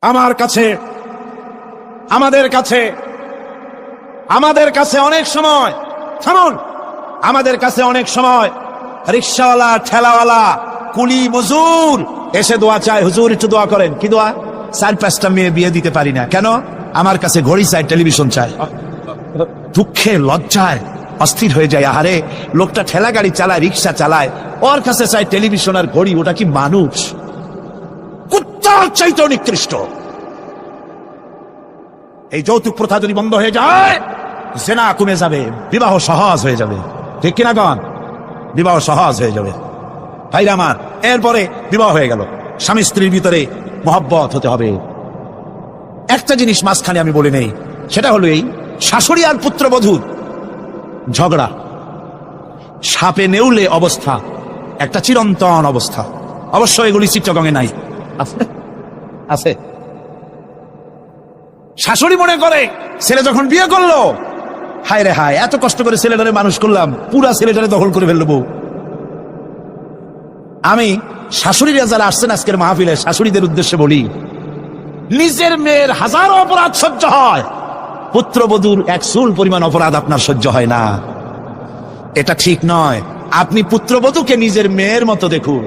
আমার কাছে, আমাদের কাছে অনেক সময়, শুনুন, আমাদের কাছে অনেক সময় রিকশাওয়ালা, ঠেলাওয়ালা, কুলি মজুর এসে দোয়া চায়, হুজুর একটু দোয়া করেন। কি দোয়া? 4-5টা মেয়ে বিয়ে দিতে পারি না, কেন? আমার কাছে ঘড়ি চাই, টেলিভিশন চাই। দুঃখে লজ্জায় অস্থির হয়ে যায়। আহারে, লোকটা ঠেলা গাড়ি চালায়, রিক্সা চালায়, ওর কাছে চাই টেলিভিশন আর ঘড়ি। ওটা কি মানুষ? কুত্তার চাইতে নিকৃষ্ট। এই যৌতুক প্রথা যদি বন্ধ হয়ে যায়, জেনা কমে যাবে, বিবাহ সহজ হয়ে যাবে। ঠিক কিনা কন? বিবাহ সহজ হয়ে যাবে। ভাইরা আমার, এরপরে বিবাহ হয়ে গেল, স্বামী স্ত্রীর ভিতরে মহব্বত হতে হবে। একটা জিনিস মাঝখানে আমি বলি নেই, সেটা হলো এই শাশুড়ি আর পুত্রবধূর ঝগড়া, সাপে নেউলে অবস্থা, একটা চিরন্তন অবস্থা। অবশ্য এগুলি চিত্তগঙ্গে নাই, আছে। শাশুড়ি মনে করে ছেলে যখন বিয়ে করলো, হায় রে হায়, এত কষ্ট করে ছেলেটারে মানুষ করলাম, পুরা ছেলেটারে দখল করে ফেলবো। আমি শাশুড়িরা যারা আসছেন আজকের মাহফিলে, শাশুড়িদের উদ্দেশ্যে বলি, নিজের মেয়ের হাজারো অপরাধ সহ্য হয়, পুত্রবধূর 1 চুল পরিমাণ অপরাধ আপনার সহ্য হয় না। এটা ঠিক নয়। আপনি পুত্রবধূকে নিজের মেয়ের মতো দেখুন,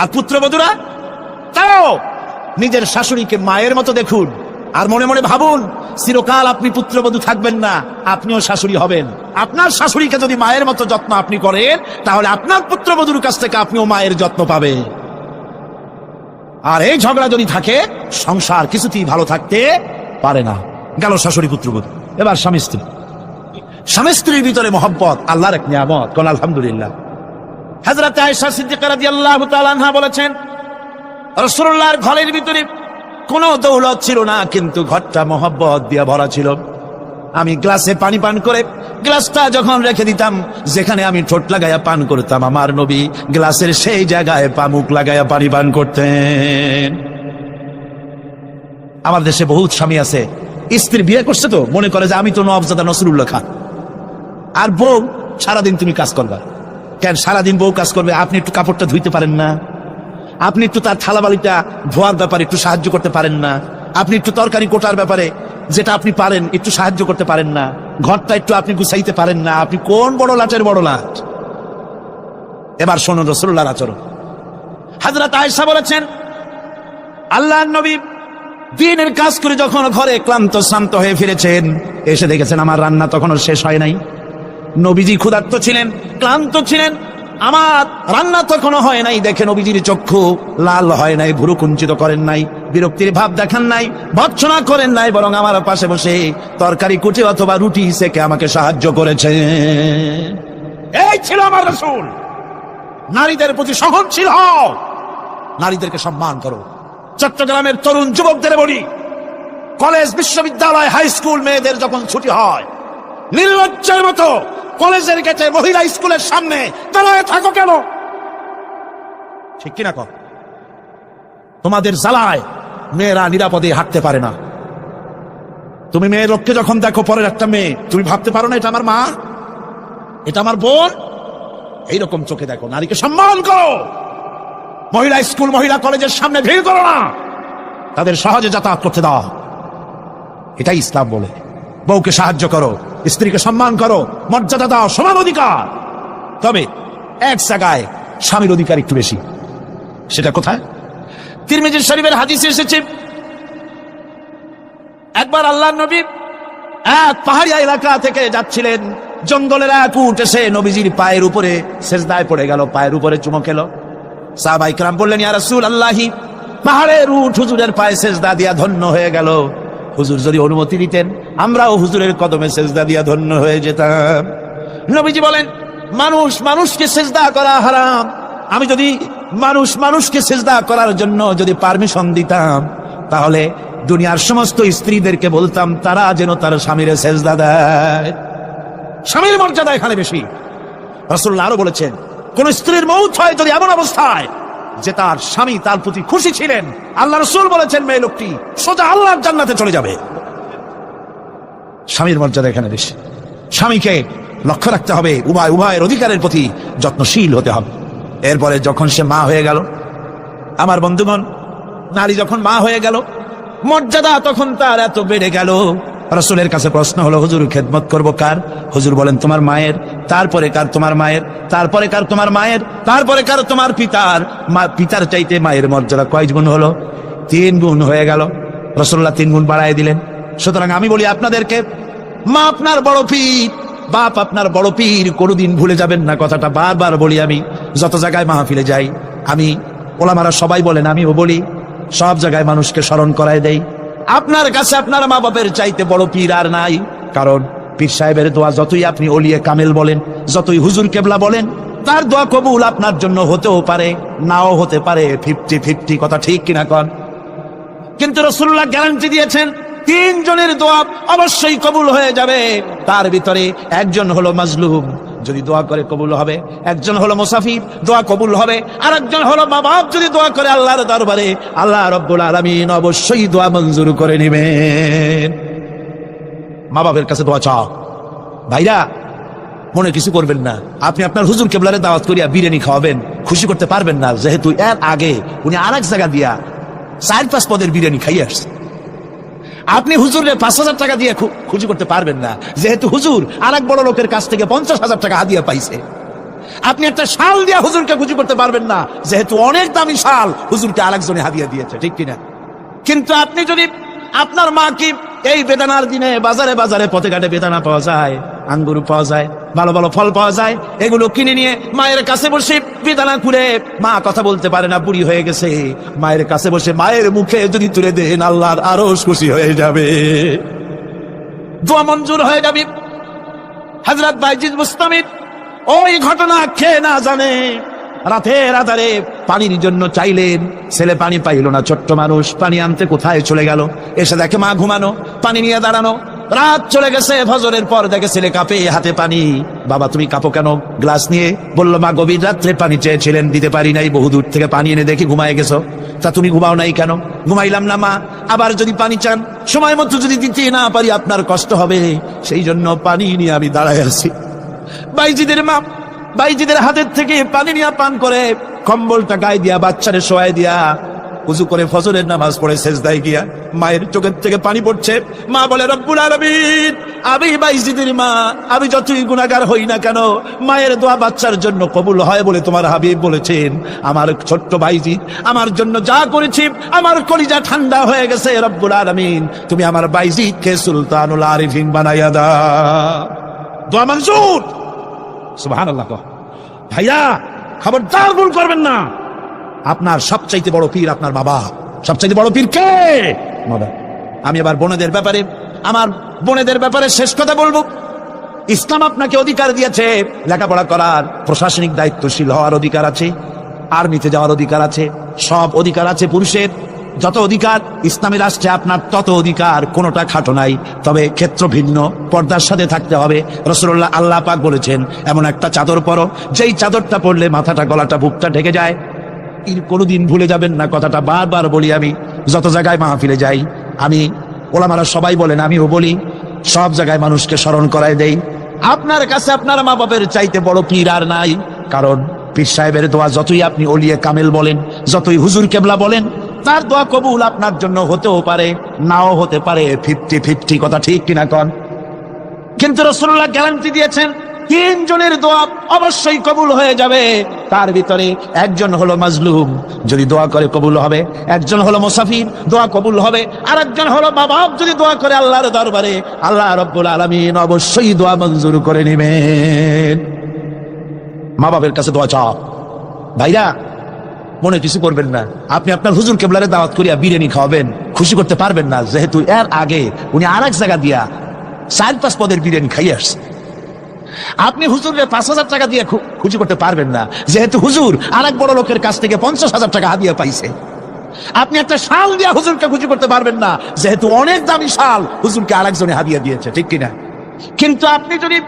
আর পুত্রবধূরা তাও নিজের শাশুড়িকে মায়ের মতো দেখুন। আর মনে মনে ভাবুন, চিরকাল আপনি পুত্রবধূ থাকবেন না, আপনিও শাশুড়ি হবেন। আপনার শাশুড়িকে যদি মায়ের মতো যত্ন আপনি করেন, তাহলে আপনার পুত্রবধূর কাছ থেকে আপনিও মায়ের যত্ন পাবেন। আর এই ঝগড়া যদি থাকে, সংসার কিছুতেই ভালো থাকতে পারে না। গেল শাশুড়ি পুত্রবধূ। এবার স্বামী স্ত্রী। স্বামী স্ত্রীর ভিতরে মহব্বত আল্লাহর এক নিয়ামত। কোন আলহামদুলিল্লাহ। হযরত আয়েশা সিদ্দিকা রাদিয়াল্লাহু তাআলা আনহা বলেছেন, রাসূলুল্লাহর ঘরের ভিতরে কোনো দৌলত ছিল না, কিন্তু ঘরটা মহব্বত দিয়ে ভরা ছিল। আমি গ্লাসে পানি পান করে গ্লাসটা যখন রেখে দিতাম, যেখানে আমি ঠোঁট লাগাইয়া পান করতাম, আমার নবী গ্লাসের সেই জায়গায় মুখ লাগাইয়া পানি পান করতেন। আমার দেশে বহুত স্বামী আছে, স্ত্রী বিয়ে করছে তো মনে করে যে আমি তো নওয়াবজাদা নসরুল্লাহ খান, আর বউ সারাদিন তুমি কাজ করবা। কেন সারাদিন বউ কাজ করবে? আপনি একটু কাপড়টা ধুইতে পারেন না? আপনি একটু তার থালাবালিটা ধোয়ার ব্যাপারে একটু সাহায্য করতে পারেন না? আপনি একটু তরকারি কোটার ব্যাপারে যেটা আপনি পারেন একটু সাহায্য করতে পারেন না? ঘরটা একটু আপনি গুছাইতে পারেন না? আপনি কোন বড় লাটের বড় লাট? এবার শুনুন রাসূলুল্লাহর আচরণ। হযরত আয়েশা বলেছেন, আল্লাহর নবী দিনের কাজ করে যখন ঘরে ক্লান্ত শ্রান্ত হয়ে ফিরেছেন, এসে দেখেছেন আমার রান্না তখনও শেষ হয় নাই। নবীজি ক্ষুধার্ত ছিলেন, ক্লান্ত ছিলেন, আমার রান্না তখনও হয় নাই দেখে নবীজির চক্ষু লাল হয় নাই, ভুরু কুঞ্চিত করেন নাই, বিরক্তির ভাব দেখান নাই, ভর্ৎসনা করেন নাই, বরং আমার পাশে বসে তরকারি কুটে অথবা রুটি সেকে আমাকে সাহায্য করেছে। এই ছিল আমার রাসূল। নারীদের প্রতি সহনশীল হও, নারীদেরকে সম্মান করো। চট্টগ্রামের তরুণ যুবকদের বলি, কলেজ, বিশ্ববিদ্যালয়, হাই স্কুল মেয়েদের যখন ছুটি হয়, নির্লজ্জের মতো কলেজের গেটে মহিলা স্কুলের সামনে দাঁড়ায় থাকো কেন? ঠিক কিনা কর? তোমাদের জ্বালায় মেয়েরা নিরাপদে হাঁটতে পারে না। তুমি মেয়ের লোককে যখন দেখো, পরের একটা মেয়ে, তুমি ভাবতে পারো না এটা আমার মা, এটা আমার বোন, এইরকম চোখে দেখো, নারীকে সম্মান করো। মহিলা স্কুল, মহিলা কলেজের সামনে ভিড় করো না, তাদের সহজে যাতায়াত করতে দাও। এটাই ইসলাম বলে। বউকে সাহায্য করো, স্ত্রীকে সম্মান করো, মর্যাদা দাও, সমান অধিকার। তবে এক জায়গায় স্বামীর অধিকার একটু বেশি। সেটা কোথায়? তিরমিজি শরীফের হাদিসে এসেছে, একবার আল্লাহর নবী এক পাহাড়ি এলাকা থেকে যাচ্ছিলেন, জঙ্গলের এক উট এসে নবীজির পায়ের উপরে সেজদায় পড়ে গেল, পায়ের উপরে চুমো খেলো। সাহাবায়ে কেরাম বললেন, ইয়া রাসূলুল্লাহি, পাহাড়ের উট হুজুরের পায়ে সেজদা দিয়া ধন্য হয়ে গেল। হুজুর যদি অনুমতি দিতেন আমরাও হুজুরের কদমে সেজদা দিয়া ধন্য হয়ে যেতাম। নবীজি বলেন, মানুষ মানুষকে সেজদা করা হারাম। আমি যদি মানুষকে সেজদা করার জন্য যদি পারমিশন দিতাম, তাহলে দুনিয়ার সমস্ত স্ত্রীদেরকে বলতাম তারা যেন তার স্বামীর সেজদা দেয়। স্বামীর মর্যাদা এখানে বেশি। রাসূলুল্লাহ আরো বলেছেন, কোন স্ত্রীর মৌত হয় যদি এমন অবস্থায় যে তার স্বামী তার প্রতি খুশি ছিলেন, আল্লাহ রাসূল বলেছেন মেয়ে লোকটি সোজা আল্লাহর জান্নাতে চলে যাবে। স্বামীর মর্যাদা এখানে বেশি। স্বামীকে লক্ষ্য রাখতে হবে, উভয়ের অধিকারের প্রতি যত্নশীল হতে হবে। এরপরে যখন সে মা হয়ে গেল, আমার বন্ধুগণ, নারী যখন মা হয়ে গেল, মর্যাদা তখন তার এত বেড়ে গেল। রাসূলের কাছে প্রশ্ন হলো, হুজুর খেদমত করব কার? হুজুর বলেন, তোমার মায়ের, তারপরে কার? তোমার মায়ের, তারপরে কার? তোমার মায়ের, তারপরে কার? তোমার পিতার। পিতার চাইতে মায়ের মর্যাদা কয় গুণ হলো? 3 গুণ হয়ে গেল। রাসূলুল্লাহ 3 গুণ বাড়ায় দিলেন। সুতরাং আমি বলি আপনাদেরকে, মা আপনার বড় পীর, বাপ আপনার বড় পীর, কোনোদিন ভুলে যাবেন না। কথাটা বারবার বলি আমি, যত জায়গায় মাহফিলে যাই। আমি, ওলামারা সবাই বলেন, আমিও বলি, সব জায়গায় মানুষকে স্মরণ করায় দেই, আপনার কাছে আপনার মা বাপের চাইতে বড় পীর আর নাই। কারণ পীর সাহেবের দোয়া যতই আপনি ওলিয়ে কামেল বলেন, যতই হুজুর কেবলা বলেন, তার দোয়া কবুল আপনার জন্য হতেও পারে, নাও হতে পারে। 50-50 কথা ঠিক কিনা কন? কিন্তু রাসূলুল্লাহ গ্যারান্টি দিয়েছেন 3 জনের দোয়া অবশ্যই কবুল হয়ে যাবে। তার ভিতরে একজন হলো মাজলুম, যদি দোয়া করে কবুল হবে। একজন হলো মুসাফির, দোয়া কবুল হবে। আর একজন হলো মা বাপ, যদি দোয়া করে আল্লাহর দরবারে, আল্লাহ রাব্বুল আলামিন অবশ্যই দোয়া মঞ্জুর করে নেবেন। মা বাপের কাছে দোয়া চাও। ভাইরা, মনে কিছু করবেন না, আপনি আপনার হুজুর কেবলারে দাওয়াত করিয়া বিরিয়ানি খাওয়াবেন, খুশি করতে পারবেন না, যেহেতু এর আগে উনি আরেক জায়গা দিয়া 4-5 পদের বিরিয়ানি খাইয়ে আসছে। আপনি হুজুরের 5,000 টাকা দিয়ে খুশি করতে পারবেন না, যেহেতু হুজুর আরেক বড় লোকের কাছ থেকে 50,000 টাকা হাদিয়া পাইছে। আপনি একটা শাল দিয়া হুজুরকে খুশি করতে পারবেন না, যেহেতু অনেক দামি শাল হুজুরকে আরেকজনে হাদিয়া দিয়েছে, ঠিক কিনা? কিন্তু আপনি যদি আপনার মা কি, এই বেদানার দিনে বাজারে বাজারে পথে ঘাটে বেদানা পাওয়া যায়, আঙ্গুর পাওয়া যায়, ভালো ভালো ফল পাওয়া যায়, এগুলো কিনে নিয়ে মায়ের কাছে বসে বেদানা খুলে, মা কথা বলতে পারে না, বুড়ি হয়ে গেছে, মায়ের কাছে বসে মায়ের মুখে যদি তুলে দেন, আল্লাহর আরো খুশি হয়ে যাবে, দোয়া মঞ্জুর হয়ে যাবে। হযরত বাইজিদ বুস্তামি ওই ঘটনা খেয়ে না জানে রাতের আধারে পানির জন্য চাইলেন, ছেলে পানি পাইল না, ছোট্ট মানুষ, পানি আনতে কোথায় চলে গেল, এসে দেখে মা ঘুমানো, পানি নিয়ে দাঁড়ানো। রাত চলে গেছে, ফজরের পর দেখে ছেলে কাঁপে, হাতে পানি। বাবা তুমি কাঁপো কেন? গ্লাস নিয়ে বলল, মা গভীর রাত্রে পানি চেয়েছিলেন, দিতে পারি নাই, বহু দূর থেকে পানি এনে দেখি ঘুমায় গেছো। তা তুমি ঘুমাও নাই কেন? ঘুমাইলাম না মা, আবার যদি পানি চান সময় মতো যদি দিতে না পারি আপনার কষ্ট হবে, সেই জন্য পানি নিয়ে আমি দাঁড়ায় আছি। বাইজিদের মা বাইজিদের হাতের থেকে পানি নিয়ে পান করে, কম্বলটা গায়ে দিয়া বাচ্চারে শোয়াই দিয়া উযু করে ফজরের নামাজ পড়ে সেজদায় গিয়া মায়ের চোখের থেকে পানি পড়ছে। মা বলে, রব্বুল আলামিন, আমি বাইজিদের মা, আমি যতই গুনাহগার হই না কেন, মায়ের দোয়া বাচ্চার জন্য কবুল হয় বলে তোমার হাবিব বলেছেন। আমার ছোট্ট বাইজিদ আমার জন্য যা করেছি, আমার কলিজা ঠান্ডা হয়ে গেছে। রব্বুল আলামিন, তুমি আমার বাইজিদকে সুলতানুল আরিফিন বানাইয়া দাও। দোয়া মঞ্জুর। সুবহানাল্লাহ। ভাইয়া, খবরদার ভুল করবেন না। আপনার সবচাইতে বড় পীর আপনার বাবা। সবচাইতে বড় পীর কে? বাবা। আমি আবার আমার বোনেদের ব্যাপারে শেষ কথা বলবো। ইসলাম আপনাকে অধিকার দিয়েছে লেখাপড়া করার, প্রশাসনিক দায়িত্বশীল হওয়ার অধিকার আছে, আর্মিতে যাওয়ার অধিকার আছে, সব অধিকার আছে পুরুষের। যত অধিকার ইসলামী রাষ্ট্রে আপনার তত অধিকার, কোনোটা খাটো নাই। তবে ক্ষেত্র ভিন্ন, পর্দার সাথে থাকতে হবে। রাসূলুল্লাহ, আল্লাহ পাক বলেছেন, এমন একটা চাদর পরো যেই চাদরটা পরলে মাথাটা, গলাটা, বুকটা ঢেকে যায়। কোনোদিন ভুলে যাবেন না, কথাটা বারবার বলি আমি, যত জায়গায় মাহফিলে যাই। আমি, ওলামারা সবাই বলেন, আমিও বলি, সব জায়গায় মানুষকে স্মরণ করায় দেই, আপনার কাছে আপনার মা বাপের চাইতে বড় পীর আর নাই। কারণ পীর সাহেবের দোয়া যতই আপনি ওলিয়ে কামেল বলেন, যতই হুজুর কেবলা বলেন, তার দোয়া কবুল আপনার জন্য হতেও পারে, নাও হতে পারে। 50-50 কথা ঠিক কিনা কন? কিন্তু রাসূলুল্লাহ গ্যারান্টি দিয়েছেন 3 জনের দোয়া অবশ্যই কবুল হয়ে যাবে। তার ভিতরে একজন হলো মাজলুম, যদি দোয়া করে কবুল হবে। একজন হলো মুসাফির, দোয়া কবুল হবে। আর একজন হলো বাবা, যদি দোয়া করে আল্লাহর দরবারে, আল্লাহ রাব্বুল আলামিন অবশ্যই দোয়া মঞ্জুর করে নেবেন। মা বাবার কাছে দোয়া চাও। ভাইরা মনে কিছু করবেন না, আপনি আপনার হুজুর কেবলারে দাওয়াত করিয়া বিরিয়ানি খাওয়াবেন, খুশি করতে পারবেন না, যেহেতু এর আগে উনি আর এক জায়গা দিয়া 4-5 পদের বিরিয়ানি খাইয়ে আসছে। আপনি হুজুরের 5,000 টাকা দিয়ে খুশি করতে পারবেন না, যেহেতু হুজুর আর এক বড় লোকের কাছ থেকে 50,000 টাকা হাদিয়া পাইছে। আপনি একটা শাল দিয়া হুজুরকে খুশি করতে পারবেন না, যেহেতু অনেক দামি শাল হুজুরকে আরেকজনে হাদিয়া দিয়েছে, ঠিক কিনা? কিন্তু আপনি যদি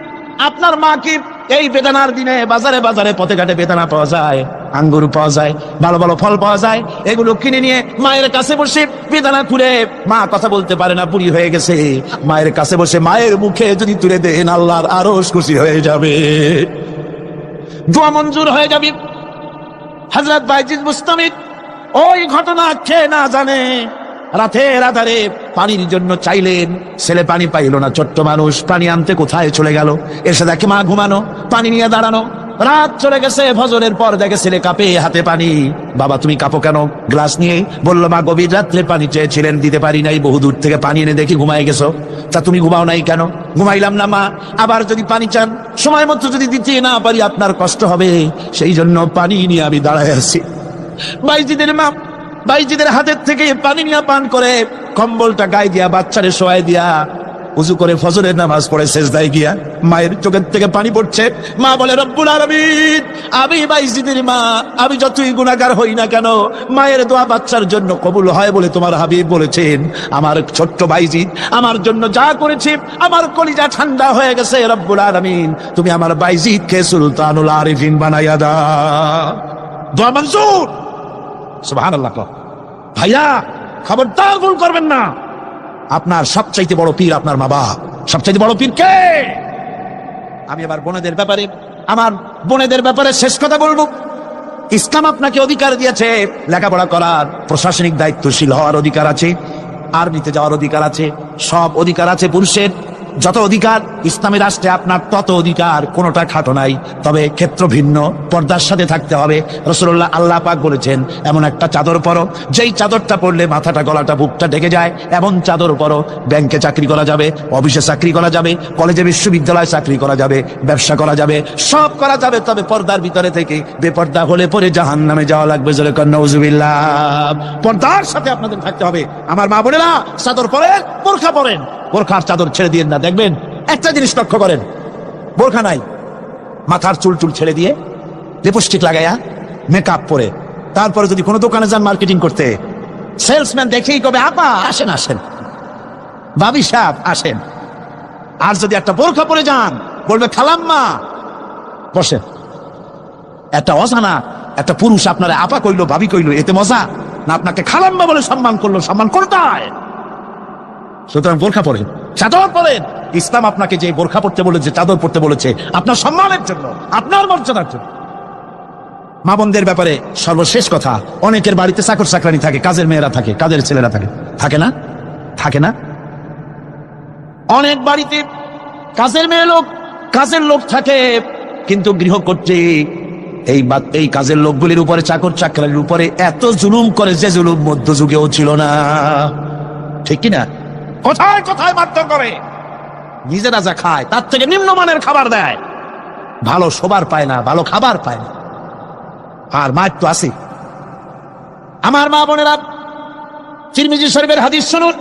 আপনার মাকে, এই বেদানার দিনে বাজারে বাজারে পথে ঘাটে বেদানা পাওয়া যায়, আঙ্গুর পাওয়া যায়, ভালো ভালো ফল পাওয়া যায়, এগুলো কিনে নিয়ে মায়ের কাছে বসে বেদানা খুলে, মা কথা বলতে পারে না, বুড়ি হয়ে গেছে, মায়ের কাছে বসে মায়ের মুখে যদি তুলে দেন, আল্লাহর আরশ খুশি হয়ে যাবে, দোয়া মঞ্জুর হয়ে যাবে। হযরত বাইজিদ বুস্তামি ওই ঘটনা কে না জানে, রাতের আধারে পানির জন্য চাইলেন, ছেলে পানি পাইল না, ছোট্ট মানুষ, পানি আনতে কোথায় চলে গেল, এসে দেখে মা ঘুমানো, পানি নিয়ে দাঁড়ানো। রাত চলে গেছে, ফজরের পর দেখে ছেলে কাঁপে, হাতে পানি। বাবা তুমি কাঁপো কেন? গ্লাস নিয়ে বললো, মা গভীর রাত্রে পানি চেয়েছিলেন, দিতে পারি নাই, বহু দূর থেকে পানি এনে দেখি ঘুমায় গেছো। তা তুমি ঘুমাও নাই কেন? ঘুমাইলাম না মা, আবার যদি পানি চান সময় মতো যদি দিতে না পারি আপনার কষ্ট হবে, সেই জন্য পানি নিয়ে আমি দাঁড়ায় আছি। বাইজিদের মা বাইজিদের হাতের থেকে পানি নিয়ে পান করে, কম্বলটা গায়ে দিয়া বাচ্চারে শোয়াই দিয়া উযু করে ফজরের নামাজ পড়ে সেজদায় গিয়া মায়ের চোখের থেকে পানি পড়ছে। মা বলে, রব্বুল আলামিন, আমি বাইজিদের মা, আমি যতই গুনাহগার হই না কেন, মায়ের দোয়া বাচ্চার জন্য কবুল হয় বলে তোমার হাবিব বলেছেন। আমার ছোট্ট বাইজিদ আমার জন্য যা করেছে, আমার কলিজা ঠান্ডা হয়ে গেছে। রব্বুল আলামিন, তুমি আমার বাইজিদকে সুলতানুল আরিফিন বানাইয়া দাও। দোয়া মঞ্জুর। সুবহানাল্লাহ। ভাইয়া খবরদার ভুল করবেন না, আপনার সবচাইতে বড় পীর আপনার মা বাপ। সবচাইতে বড় পীর কে? আমি আবার বোনেদের ব্যাপারে, আমার বোনেদের ব্যাপারে শেষ কথা বলবো। ইসলাম আপনাকে অধিকার দিয়েছে লেখাপড়া করার, প্রশাসনিক দায়িত্বশীল হওয়ার অধিকার আছে, আর্মিতে যাওয়ার অধিকার আছে, সব অধিকার আছে পুরুষের। যত অধিকার ইসলামী রাষ্ট্রে আপনার তত অধিকার, কোনোটা খাটো নাই। তবে ক্ষেত্র ভিন্ন, পর্দার সাথে থাকতে হবে। রাসূলুল্লাহ, আল্লাহ পাক বলেছেন, এমন একটা চাদর পরো, যেই চাদরটা পরলে মাথাটা, গলাটা, বুকটা ঢেকে যায়। এমন চাদর পরো, ব্যাংকে চাকরি করা যাবে, অফিসে চাকরি করা যাবে, কলেজে বিশ্ববিদ্যালয়ে চাকরি করা যাবে, ব্যবসা করা যাবে, সব করা যাবে। তবে পর্দার ভিতরে থেকে, বেপর্দা হলে পরে জাহান্নামে যাওয়া লাগবে। জোরে কর নাউজুবিল্লাহ। পর্দার সাথে আপনাদের থাকতে হবে। আমার মা বোনেরা, চাদর পরেন, বোরখা পরেন, বোরখার চাদর ছেড়ে দিয়ে না। দেখবেন একটা জিনিস লক্ষ্য করেন, বোরখা নাই, মাথার চুল টুল ছেড়ে দিয়ে লিপস্টিক লাগাইয়া মেকআপ পরে, তারপরে যদি কোনো দোকানে যান মার্কেটিং করতে, সেলসম্যান দেখেই কবে, আপা আসেন আসেন, ভাবি সাহেব আসেন। আর যদি একটা বোরখা পরে যান, বলবে খালাম্মা বসেন। একটা অজানা একটা পুরুষ আপনারা আপা কইলো, ভাবি কইলো, এতে মজা না? আপনাকে খালাম্মা বলে সম্মান করলো, সম্মান কোনটায়? সুতরাং বোরখা পরেন, চাদর পরেন। ইসলাম আপনাকে যে বোরখা পড়তে বলেছে, চাদর পড়তে বলেছে, আপনার সম্মানের জন্য, আপনার মর্যাদার জন্য। মা বোনদের ব্যাপারে সর্বশেষ কথা, অনেকের বাড়িতে চাকর চাকরানি থাকে, কাজের মেয়েরা থাকে, কাজের ছেলেরা থাকে, থাকে না? থাকে না? অনেক বাড়িতে কাজের মেয়ে লোক, কাজের লোক থাকে, কিন্তু গৃহকর্ত্রী এই কাজের লোকগুলির উপরে, চাকর চাকরানির উপরে এত জুলুম করে যে জুলুম মধ্যযুগেও ছিল না, ঠিক কিনা? কোথায় কোথায় মারধর করে, নিজেরা যা খায় তার থেকে নিম্নমানের খাবার দেয়, ভালো শোবার পায় না, ভালো খাবার পায় না। আর মার তো আছে। আমার মা বোনেরা, তিরমিজি শরীফের হাদিস শুনুন।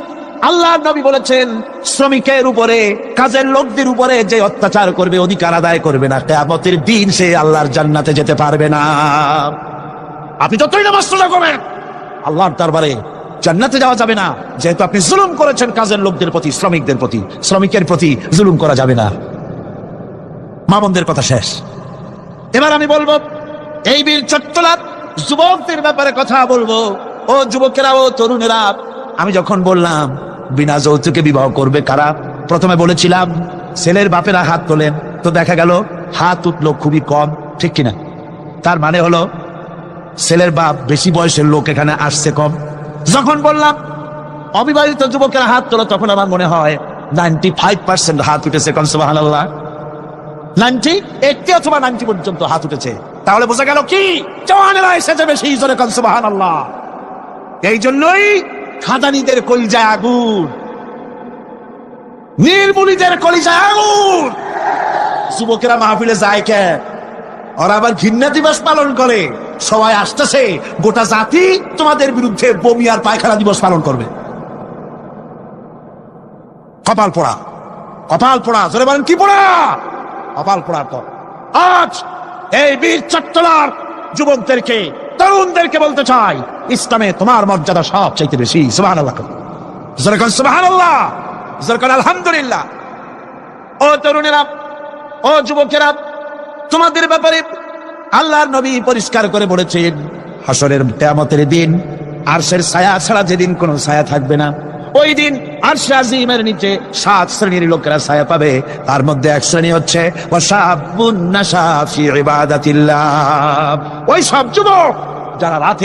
আল্লাহর নবী বলেছেন, শ্রমিকের উপরে, কাজের লোকদের উপরে যে অত্যাচার করবে, অধিকার আদায় করবে না, কিয়ামতের দিন সে আল্লাহর জান্নাতে যেতে পারবে না। আপনি যতই নামাজ রোজা করেন, আল্লাহর দরবারে জান্নাতে যাওয়া যাবে না, যেহেতু আপনি জুলুম করেছেন কাজের লোকদের প্রতি, শ্রমিকদের প্রতি। শ্রমিকের প্রতি জুলুম করা যাবে না। মা বোনদের কথা শেষ। এবার আমি বলবো, এই বীর চট্টলার যুবকদের ব্যাপারে কথা বলবো। ও যুবকেরা, ও তরুণেরা, আমি যখন বললাম বিনা যৌতুকে বিবাহ করবে কারা, প্রথমে বলেছিলাম ছেলের বাপেরা হাত তোলেন, তো দেখা গেল হাত উঠলো খুবই কম, ঠিক কিনা? তার মানে হলো ছেলের বাপ বেশি বয়সের লোক এখানে আসছে কম। যখন বললাম অবিবাহিত যুবকের হাত তোলো, তখন আমার মনে হয় 95% হাত উঠেছে। কোন সুবহানাল্লাহ। 80 অথবা 90 পর্যন্ত হাত উঠেছে। তাহলে বোঝা গেল কি জওয়ানেরা এসেছে বেশি, জোরে কোন সুবহানাল্লাহ। এই জন্যই খাদানিদের কলিজায় আগুন, নির্মূলীদের কলিজায় আগুন। যুবকেরা মাহফিলে যায় কেন? ওরা আবার ঘৃণা দিবস পালন করে। সবাই আসতেছে, গোটা জাতি তোমাদের বিরুদ্ধে বমি আর পায়খানা দিবস পালন করবে। কপাল পোড়া, কপাল পোড়া, জোরে বলেন কি পোড়া? কপাল পোড়ার পর আজ এই বীর চট্টলার যুবকদেরকে, তরুণদেরকে বলতে চাই, ইসলামে তোমার মর্যাদা সব চাইতে বেশি। সুবহানাল্লাহ, জোরে বলেন সুবহানাল্লাহ, জোরে বলেন আলহামদুলিল্লাহ। ও তরুণেরা, ও যুবকেরা, তোমাদের ব্যাপারে আল্লাহর নবী পরিষ্কার করে বলেছেন, হাসরের কিয়ামতের দিন আরশের ছায়া ছাড়া যেদিন কোনো ছায়া থাকবে না, ওই দিন আরশে আজিমের নিচে 7 শ্রেণীর লোকেরা ছায়া পাবে। তার মধ্যে এক শ্রেণী হচ্ছে ওয়াশাবুন নাশা ফি ইবাদাতিল্লাহ, ওই সব যুবক যারা রাত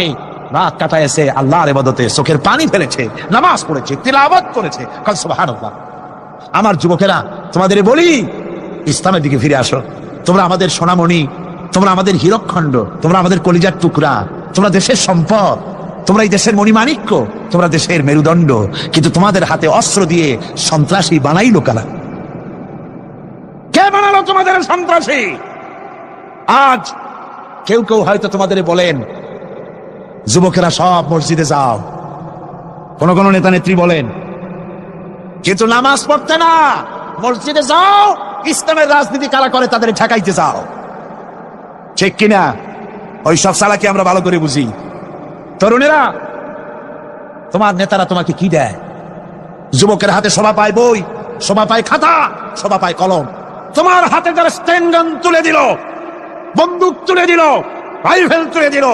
কাটাইছে আল্লাহর ইবাদতে, চোখের পানি ফেলেছে, নামাজ পড়েছে, তিলাওয়াত করেছে। সুবহানাল্লাহ। আমার যুবকেরা, তোমাদের বলি, ইসলামের দিকে ফিরে আসো। তোমরা আমাদের সোনামণি, তোমরা আমাদের হীরকখণ্ড, তোমরা আমাদের কলিজার টুকরা, তোমরা দেশের সম্পদ, তোমরা এই দেশের মণিমাণিক্য, তোমরা দেশের মেরুদণ্ড। কিন্তু তোমাদের হাতে অস্ত্র দিয়ে সন্ত্রাসী বানাইলো কারা? কে বানালো তোমাদের সন্ত্রাসী? আজ কেউ কেউ হয়তো তোমাদের বলেন, যুবকেরা সব মসজিদে যাও, কোন কোন নেতা নেত্রী বলেন, কিন্তু নামাজ পড়তে না, মসজিদে যাও, ইসলামের রাজনীতি কারা করে তাদের ঠেকাইতে যাও। ঠিক কিনা? ওই সব চালাকি আমরা ভালো করে বুঝি। তরুণেরা, তোমার নেতারা তোমাকে কি দেয়? যুবকের হাতে শোভা পায় বই, শোভা পায় খাতা, শোভা পায় কলম। তোমার হাতে যারা স্ট্যান্ডগান তুলে দিল, বন্দুক তুলে দিল, রাইফেল তুলে দিল,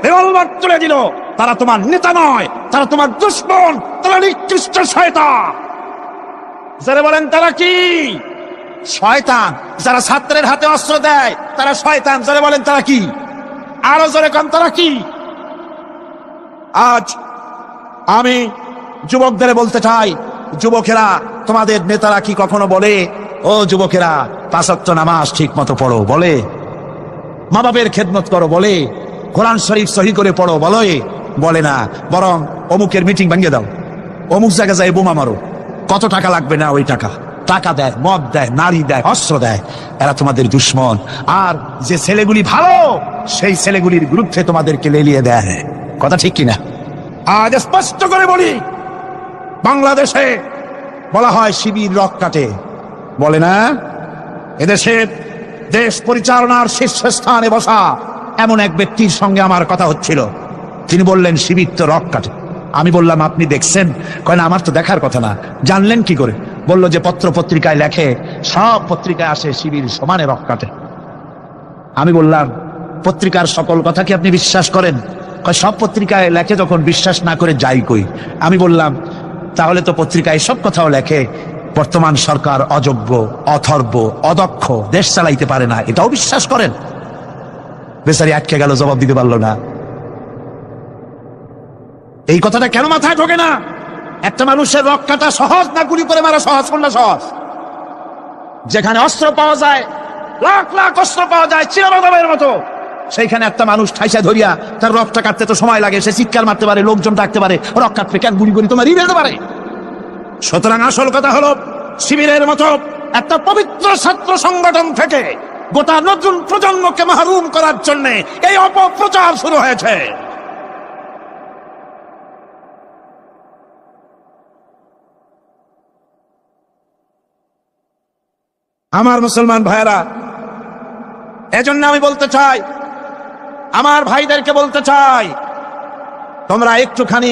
রিভলভার তুলে দিল, তারা তোমার নেতা নয়, তারা তোমার দুশমন, তারা নিকৃষ্ট শয়তান। যারা বলেন তারা কি? শয়তান। যারা ছাত্রের হাতে অস্ত্র দেয় তারা শয়তান। যারা বলেন তারা কি? আরো জোরে কন, তারা কি? আজ আমি যুবকদের বলতে চাই, যুবকেরা, তোমাদের নেতারা কি কখনো বলে, ও যুবকেরা 5 ওয়াক্ত নামাজ ঠিক মতো পড়ো? বলে। মা বাপের খেদমত করো? বলে। কোরআন শরীফ সহি করে পড়ো? বলে না। বরং অমুকের মিটিং ভেঙে দাও, অমুক জায়গায় যাই বোমা মারো, কত টাকা লাগবে না ওই টাকা দেয়, মদ দেয়, নারী দেয়, অস্ত্র দেয়। এরা তোমাদের দুশ্মন। আর যে ছেলেগুলি ভালো, সেই ছেলেগুলির বিরুদ্ধে তোমাদেরকে লেলিয়ে দেয়। কথা ঠিক কিনা? আজ স্পষ্ট করে বলি, বাংলাদেশে বলা হয় শিবির রক কাটে, বলে না? এদেশের দেশ পরিচালনার শীর্ষস্থানে বসা এমন এক ব্যক্তির সঙ্গে আমার কথা হচ্ছিল। তিনি বললেন, শিবির তো রক কাটে। আমি বললাম, আপনি দেখছেন? কয় না, আমার তো দেখার কথা না। জানলেন কি করে? বললো যে পত্র পত্রিকায় লেখে, সব পত্রিকায় আসে শিবির সমানে রক কাটে। আমি বললাম, পত্রিকার সকল কথা কি আপনি বিশ্বাস করেন? কয় সব পত্রিকায় লেখে, যখন বিশ্বাস না করে যাই কই। আমি বললাম, তাহলে তো পত্রিকায় সব কথাও লেখে বর্তমান সরকার অযোগ্য, অথর্ব, অদক্ষ, দেশ চালাইতে পারে না, এটাও বিশ্বাস করেন? বেচারি আটকে গেল, জবাব দিতে পারলো না। এই কথাটা কেন মাথায় ঢোকে না? একটা মানুষের রক কাটা সহজ না গুলি করে মারা সহজ? কোনটা সহজ? যেখানে অস্ত্র পাওয়া যায়, লাখ লাখ অস্ত্র পাওয়া যায় চিরবাদমের মতো, সেইখানে একটা মানুষ ঠাইসা ধরিয়া তার রক্তটা কাটতে তো সময় লাগে, সে চিৎকার মারতে পারে, লোকজন ডাকতে পারে, রক কাটতে কেন গুলি করে তোমার ফেলতে পারে? সুতরাং আসল কথা হলো, শিবিরের মতো একটা পবিত্র ছাত্র সংগঠন থেকে গোটা নতুন প্রজন্মকে মাহরুম করার জন্য এই অপপ্রচার শুরু হয়েছে। আমার মুসলমান ভাইয়েরা, এজন্য আমি বলতে চাই, আমার ভাইদেরকে বলতে চাই, তোমরা একটুখানি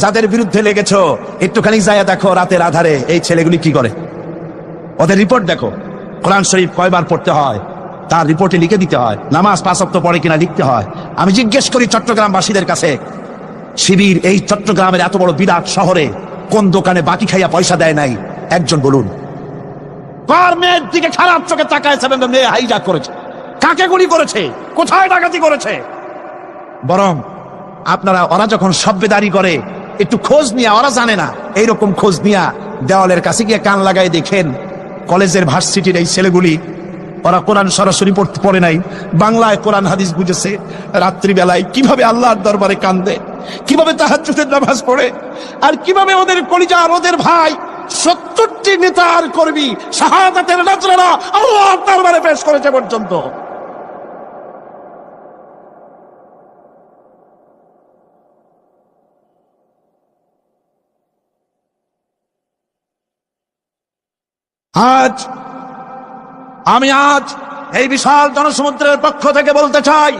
যাদের বিরুদ্ধে লেগেছো, একটুখানি যাইয়া দেখো রাতের আধারে এই ছেলেগুলি কি করে। ওদের রিপোর্ট দেখো, কোরআন শরীফ কয়বার পড়তে হয় তার রিপোর্টে লিখে দিতে হয়, নামাজ 5 ওয়াক্ত পড়ে কিনা লিখতে হয়। আমি জিজ্ঞেস করি চট্টগ্রামবাসীদের কাছে, শিবির এই চট্টগ্রামের এত বড় বিরাট শহরে কোন দোকানে বাকি খাইয়া পয়সা দেয় নাই? একজন বলুন। কার মেয়ের দিকে খারাপ চোখে তাকায় মেয়ে হাইজাক করেছে? কাকে গুলি করেছে, কোথায় ডাকাতি করেছে। বরং আপনারা ওরা যখন সভ্যদারি করে একটু খোঁজ নিয়ে, ওরা জানে না, এইরকম খোঁজ নিয়ে দেওয়ালের কাছে গিয়ে কান লাগাই দেখেন কলেজের ভার্সিটির এই ছেলেগুলি ওরা কোরআন সরাসরি পড়ে নাই, বাংলায় কোরআন হাদিস বুঝেছে, রাত্রিবেলায় কিভাবে আল্লাহর দরবারে কান্দে, কিভাবে তাহাজ্জুদের নামাজ পড়ে, আর কিভাবে ওদের কলিজার ওদের ভাই 70টি নেতার কর্মী শাহাদাতের নজরানা আল্লাহর দরবারে পেশ করেছে পর্যন্ত। আমি আজ এই বিশাল জনসমুদ্রের পক্ষ থেকে বলতে চাই,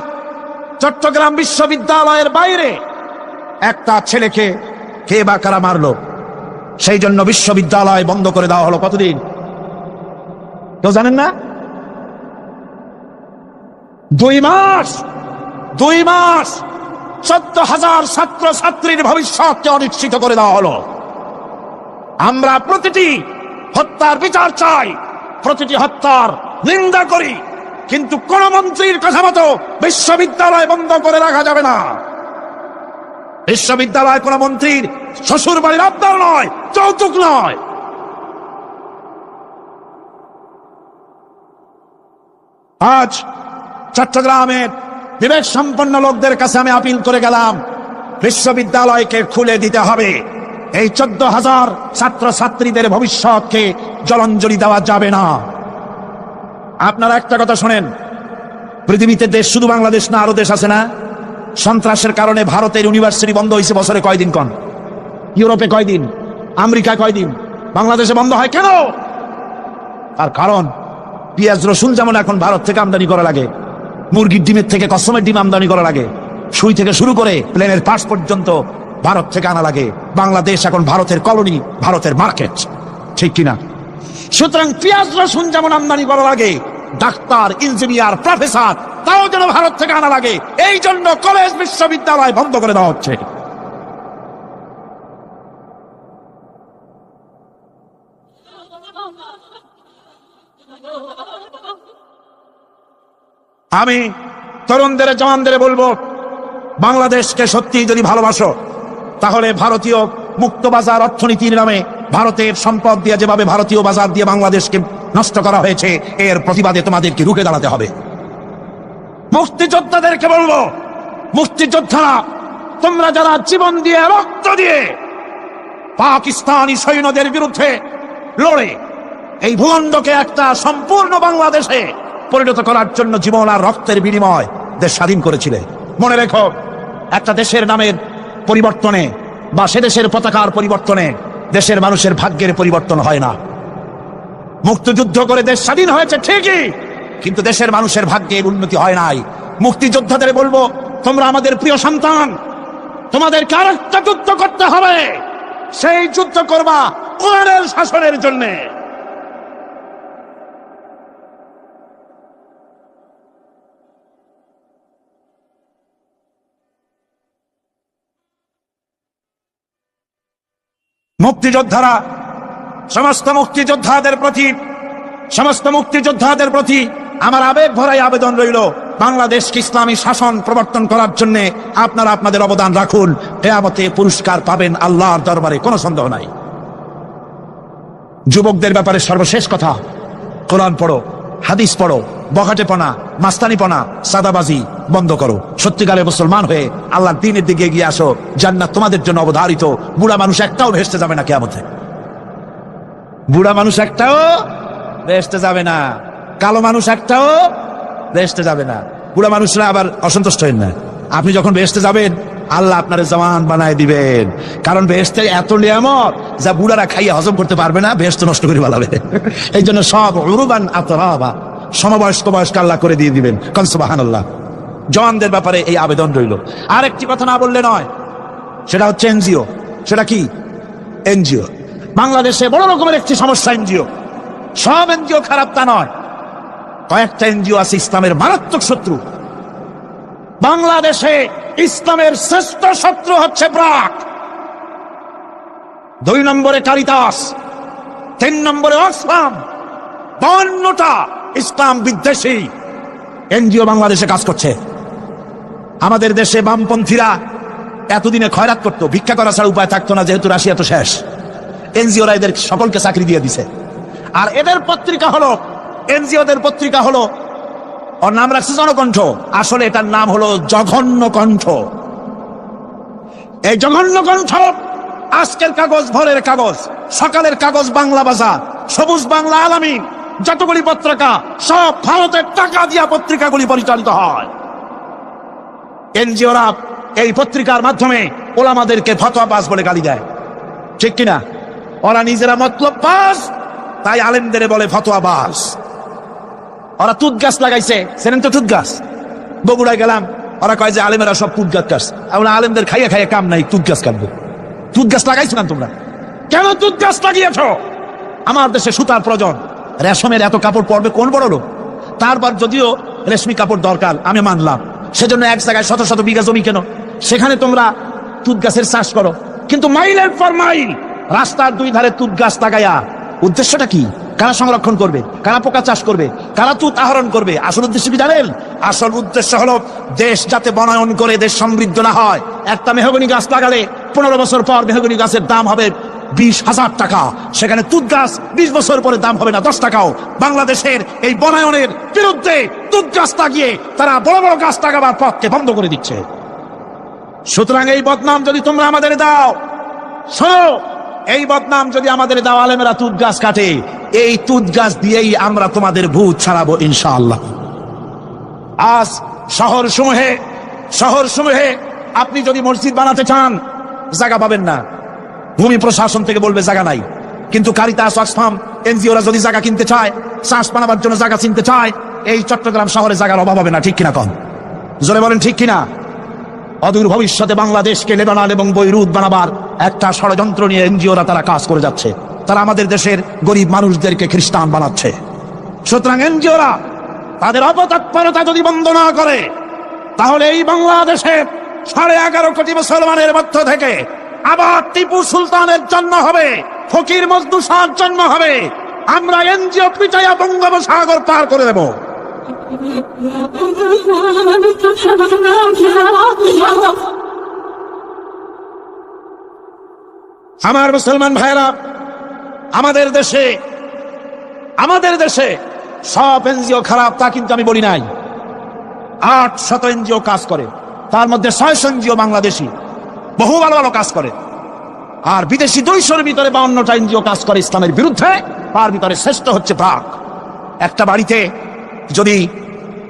চট্টগ্রাম বিশ্ববিদ্যালয়ের বাইরে একটা ছেলেকে কে বা কারা মারলো, সেই জন্য বিশ্ববিদ্যালয় বন্ধ করে দেওয়া হলো। কতদিন কেউ জানেন না? 2 মাস। 2 মাস 14,000 ছাত্র ছাত্রীর ভবিষ্যৎকে অনিশ্চিত করে দেওয়া হলো। আমরা প্রতিটি হত্যার বিচার চাই, প্রতিটি হত্যার নিন্দা করি, কিন্তু কোন মন্ত্রীর কথা মতো বিশ্ববিদ্যালয় বন্ধ করে রাখা যাবে না। বিশ্ববিদ্যালয় কোন মন্ত্রীর শ্বশুর বাড়ির আবদার নয়, যৌতুক নয়। আজ চট্টগ্রামের বিবেক সম্পন্ন লোকদের কাছে আমি আপিল করে গেলাম, বিশ্ববিদ্যালয়কে খুলে দিতে হবে। এই 14,000 ছাত্র ছাত্রীদের ভবিষ্যৎকে জলাঞ্জলি দেওয়া যাবে না। আপনারা একটা কথা শোনেন, পৃথিবীতে দেশ শুধু বাংলাদেশ না, আরো দেশ আছে না? সন্ত্রাসের কারণে ভারতের ইউনিভার্সিটি বন্ধ হয়েছে বছরে কয়দিন কন? ইউরোপে কয়দিন? আমেরিকা কয়দিন? বাংলাদেশে বন্ধ হয় কেন? তার কারণ পেঁয়াজ রসুন যেমন এখন ভারত থেকে আমদানি করা লাগে, মুরগির ডিমের থেকে কসমের ডিম আমদানি করা লাগে, সুই থেকে শুরু করে প্লেনের পার্টস পর্যন্ত ভারত থেকে আনা লাগে। বাংলাদেশ এখন ভারতের কলোনি, ভারতের মার্কেট, ঠিক কিনা? সুতরাং পেঁয়াজ রসুন যেমন আমদানি করা লাগে, ডাক্তার, ইঞ্জিনিয়ার, প্রফেসর তাও যেন ভারত থেকে আনা লাগে। এই জন্য কলেজ বিশ্ববিদ্যালয় বন্ধ করে দেওয়া হচ্ছে। আমি তরুণদের, জওয়ানদের বলবো, বাংলাদেশকে সত্যি যদি ভালোবাসো তাহলে ভারতীয় মুক্ত বাজার অর্থনীতির নামে ভারতের সম্পদ দিয়ে যেভাবে ভারতীয় বাজার দিয়ে বাংলাদেশকে নষ্ট করা হয়েছে, এর প্রতিবাদে তোমাদেরকে রুখে দাঁড়াতে হবে। মুক্তিযোদ্ধাদেরকে বলবো, মুক্তিযোদ্ধারা তোমরা যারা জীবন দিয়ে, রক্ত দিয়ে পাকিস্তানি সৈন্যদের বিরুদ্ধে লড়ে এই ভূখণ্ডকে একটা সম্পূর্ণ বাংলাদেশে পরিণত করার জন্য জীবন আর রক্তের বিনিময় দেশ স্বাধীন করেছিলে, মনে রেখো, একটা দেশের নামের পরিবর্তনে বা সে দেশের পতাকার পরিবর্তনে দেশের মানুষের ভাগ্যের পরিবর্তন হয় না। মুক্তিযুদ্ধ করে দেশ স্বাধীন হয়েছে ঠিকই, কিন্তু দেশের মানুষের ভাগ্যের উন্নতি হয় নাই। মুক্তিযোদ্ধাদের বলবো, তোমরা আমাদের প্রিয় সন্তান, তোমাদেরকে আরেকটা যুদ্ধ করতে হবে। সেই যুদ্ধ করবা কোরআনের শাসনের জন্য। মুক্তিযোদ্ধারা, সমস্ত মুক্তিযোদ্ধাদের প্রতি আমার আবেগ ভরাই আবেদন রইল, বাংলাদেশকে ইসলামী শাসন প্রবর্তন করার জন্য আপনারা আপনাদের অবদান রাখুন। কিয়ামতে পুরস্কার পাবেন আল্লাহর দরবারে, কোনো সন্দেহ নাই। যুবকদের ব্যাপারে সর্বশেষ কথা, কোরআন পড়ো, হাদিস পড়ো, বখাটেপনা, মাস্তানিপনা, সাদাবাজি বন্ধ করো। সত্যিকারের মুসলমান হয়ে আল্লাহর দ্বীনের দিকে এগিয়ে আসো। জান্নাত তোমাদের জন্য অবধারিত। বুড়া মানুষ একটাও ভেস্তে যাবে না কিয়ামতে। বুড়া মানুষ একটাও ভেস্তে যাবে না, কালো মানুষ একটাও ভেস্তে যাবে না। বুড়া মানুষরা আবার অসন্তুষ্ট হন না। আপনি যখন ভেস্তে যাবেন, আল্লাহ আপনার জওয়ান বানায় দিবেন। কারণ বেহেশতের এত নিয়ামত যা বুড়ারা খাইয়া হজম করতে পারবে না, বেহেশত নষ্ট করে ভালাবে। এই জন্য সব উরুবান আতরাবা, সমবয়স্ক বয়স্ক আল্লাহ করে দিয়ে দিবেন। কারণ সুবহানাল্লাহ। জওয়ানদের ব্যাপারে এই আবেদন রইল। আর একটি কথা না বললে নয়, সেটা হচ্ছে এনজিও। সেটা কি? এনজিও। বাংলাদেশে বড় রকমের একটি সমস্যা এনজিও। সব এনজিও খারাপ তা নয়, কয়েকটা এনজিও আছে ইসলামের মারাত্মক শত্রু। বাংলাদেশে ইসলামের শ্রেষ্ঠ শত্রু হচ্ছে ব্রাক, 2 নম্বরে কারিতাস, 3 নম্বরে অক্সফাম। 52টা ইসলাম বিদ্বেষী এনজিও বাংলাদেশে কাজ করছে। আমাদের দেশে বামপন্থীরা এতদিনে খয়রাত করতো, ভিক্ষা করা ছাড়া উপায় থাকতো না, যেহেতু রাশিয়া তো শেষ। এনজিওরা এদের সকলকে চাকরি দিয়ে দিছে। আর এদের পত্রিকা হলো, এনজিওদের পত্রিকা হলো, ওর নাম রাখছে জনকণ্ঠ, আসলে এটার নাম হলো জঘন্য কণ্ঠ। এই জঘন্য কণ্ঠ আজকের কাগজ, ভোরের কাগজ, সকালের কাগজ, বাংলা বাজার, সবুজ বাংলা, আলামী, যতগুলি পত্রিকা সব ভারতের টাকা দিয়া পত্রিকাগুলি পরিচালিত হয়। এনজিওরা এই পত্রিকার মাধ্যমে ওলামাদেরকে ফতোয়াবাজ বলে গালি দেয়, ঠিক কিনা? ওরা নিজেরা মতলব বাজ, তাই আলেমদের বলে ফতোয়াবাজ। ওরা তুত গাছ লাগাইছে, সেদিন তো তুত গাছ বগুড়ায় গেলাম, ওরা কয় যে আলেমেরা সব তুত গাছ কাটছে। আমরা আলেমদের খাইয়া খাইয়া কাম নাই, তুত গাছ কাটবো। তুত গাছ লাগাইছো না তোমরা? কেন তুত গাছ লাগিয়েছ? আমার দেশে সুতার প্রয়োজন, রেশমের এত কাপড় পরবে কোন বড় লোক? তারপর যদিও রেশমি কাপড় দরকার, আমি মানলাম, সেজন্য এক জায়গায় শত শত বিঘা জমি কেন, সেখানে তোমরা তুত গাছের চাষ করো। কিন্তু মাইলের পর মাইল রাস্তার দুই ধারে তুত গাছ লাগাইয়া উদ্দেশ্যটা কি? কারা সংরক্ষণ করবে? কারা পোকা চাষ করবে? কারা তুত আহরণ করবে? আসল উদ্দেশ্য কি জানেন? আসল উদ্দেশ্য হলো দেশ যাতে বনায়ন করে দেশ সমৃদ্ধ না হয়। একটা মেহগনি গাছ লাগালে 15 বছর পর মেহগনি গাছের দাম হবে 20,000 টাকা, সেখানে তুত গাছ 20 বছর পরে দাম হবে না 10 টাকাও। বাংলাদেশের এই বনায়নের বিরুদ্ধে তুত গাছ লাগিয়ে তারা বড় বড় গাছ লাগাবার পথকে বন্ধ করে দিচ্ছে। সুতরাং এই বদনাম যদি তোমরা আমাদের দাও, শোনো, এই বদনাম যদি আমাদের দাও, আলেমেরা তুত গাছ কাটে, এই তুত গাছ দিয়েই আমরা তোমাদের ভূত ছাড়াবো ইনশাআল্লাহ। আজ শহর সমূহে আপনি যদি মসজিদ বানাতে চান, জায়গা পাবেন না, ভূমি প্রশাসন থেকে বলবে জায়গা নাই। কিন্তু কারিতাস, অক্সফাম, এনজিওরা যদি জায়গা কিনতে চায়, চাষ বানাবার জন্য জায়গা চিনতে চায়, এই চট্টগ্রাম শহরে জায়গার অভাব হবে না, ঠিক কিনা কন? জোরে বলেন ঠিক কিনা? অদূর ভবিষ্যতে বাংলাদেশকে লেবানন এবং বৈরুত বানাবার একটা ষড়যন্ত্র নিয়ে এনজিওরা তারা কাজ করে যাচ্ছে। তারা আমাদের দেশের গরিব মানুষদেরকে খ্রিস্টান বানাচ্ছে। সুতরাং এনজিওরা তাদের অপতৎপরতা যদি বন্ধ না করে, তাহলে এই বাংলাদেশে 11.5 কোটি মুসলমানের মধ্য থেকে আবার টিপু সুলতানের জন্ম হবে, ফকির মজনু শাহর জন্ম হবে। আমরা এনজিও পিটাইয়া বঙ্গোপসাগর পার করে দেব। আমার মুসলমান ভাইরা, আমাদের দেশে সব এনজিও খারাপ তা কিন্তু আমি বলি নাই। 800 এনজিও কাজ করে, তার মধ্যে 600 এনজিও বাংলাদেশি, বহু ভালো ভালো কাজ করে। আর বিদেশি 200-র ভিতরে 52টা এনজিও কাজ করে ইসলামের বিরুদ্ধে। তার ভিতরে শ্রেষ্ঠ হচ্ছে প্রাক। একটা বাড়িতে যদি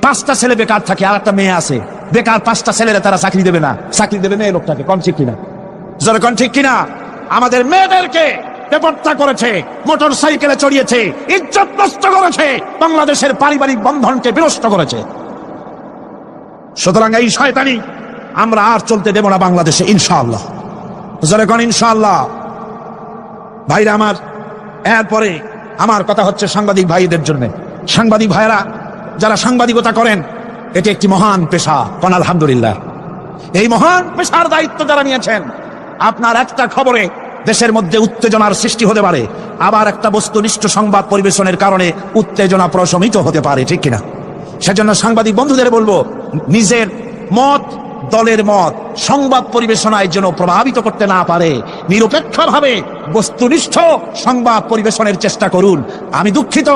5টা ছেলে বেকার থাকে, আর একটা মেয়ে আছে বেকার, 5টা ছেলেরা তারা চাকরি দেবে না, চাকরি দেবে মেয়ে লোকটাকে। কোন ঠিক কিনা? যারা কোন ঠিক কিনা? আমাদের মেয়েদেরকে বেপরতা করেছে, মোটর সাইকেলে চড়িয়েছে, ইজ্জত নষ্ট করেছে, বাংলাদেশের পারিবারিক বন্ধনকে বিনষ্ট করেছে। সুতরাং এই শয়তানি আমরা আর চলতে দেব না বাংলাদেশে ইনশাআল্লাহ। যারা কোন ইনশাআল্লাহ। ভাইরা আমার, এরপরে আমার কথা হচ্ছে সাংবাদিক ভাইদের জন্য। সাংবাদিক ভাইরা যারা সাংবাদিকতা করেন, এটি একটি মহান পেশা, কোন আলহামদুলিল্লাহ। এই মহান পেশার দায়িত্ব যারা নিয়েছেন, আপনার একটা খবরে দেশের মধ্যে উত্তেজনার সৃষ্টি হতে পারে, আবার একটা বস্তুনিষ্ঠ সংবাদ পরিবেশনের কারণে উত্তেজনা প্রশমিত হতে পারে, ঠিক কিনা? সেজন্য সাংবাদিক বন্ধুদের বলবো, নিজের মত, দলের মত সংবাদ পরিবেশনায় যেন প্রভাবিত করতে না পারে, নিরপেক্ষভাবে বস্তুনিষ্ঠ সংবাদ পরিবেশনের চেষ্টা করুন। আমি দুঃখিত,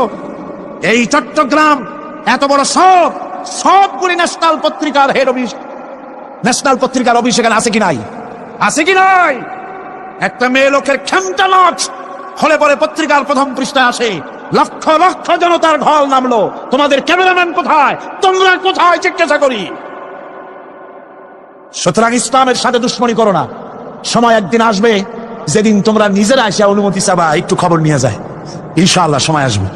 এই চট্টগ্রাম এত বড় সবগুলি ন্যাশনাল পত্রিকার হেড অফিস, ন্যাশনাল পত্রিকার অফিস এখানে আছে কি নাই? আছে কি নাই? একটা মেয়ে লোকের ক্ষমতা লক্ষ হলে পরে পত্রিকার প্রথম পৃষ্ঠায় আসে, লক্ষ লক্ষ জনতার ঢল নামলো, তোমাদের ক্যামেরাম্যান কোথায়, তোমরা কোথায় জিজ্ঞাসা করি। সুতরাং ইসলামের সাথে দুশ্মনী করো না। সময় একদিন আসবে যেদিন তোমরা নিজেরা এসে অনুমতি চাবা একটু খবর নিয়ে যায়। ইনশাআল্লাহ সময় আসবে,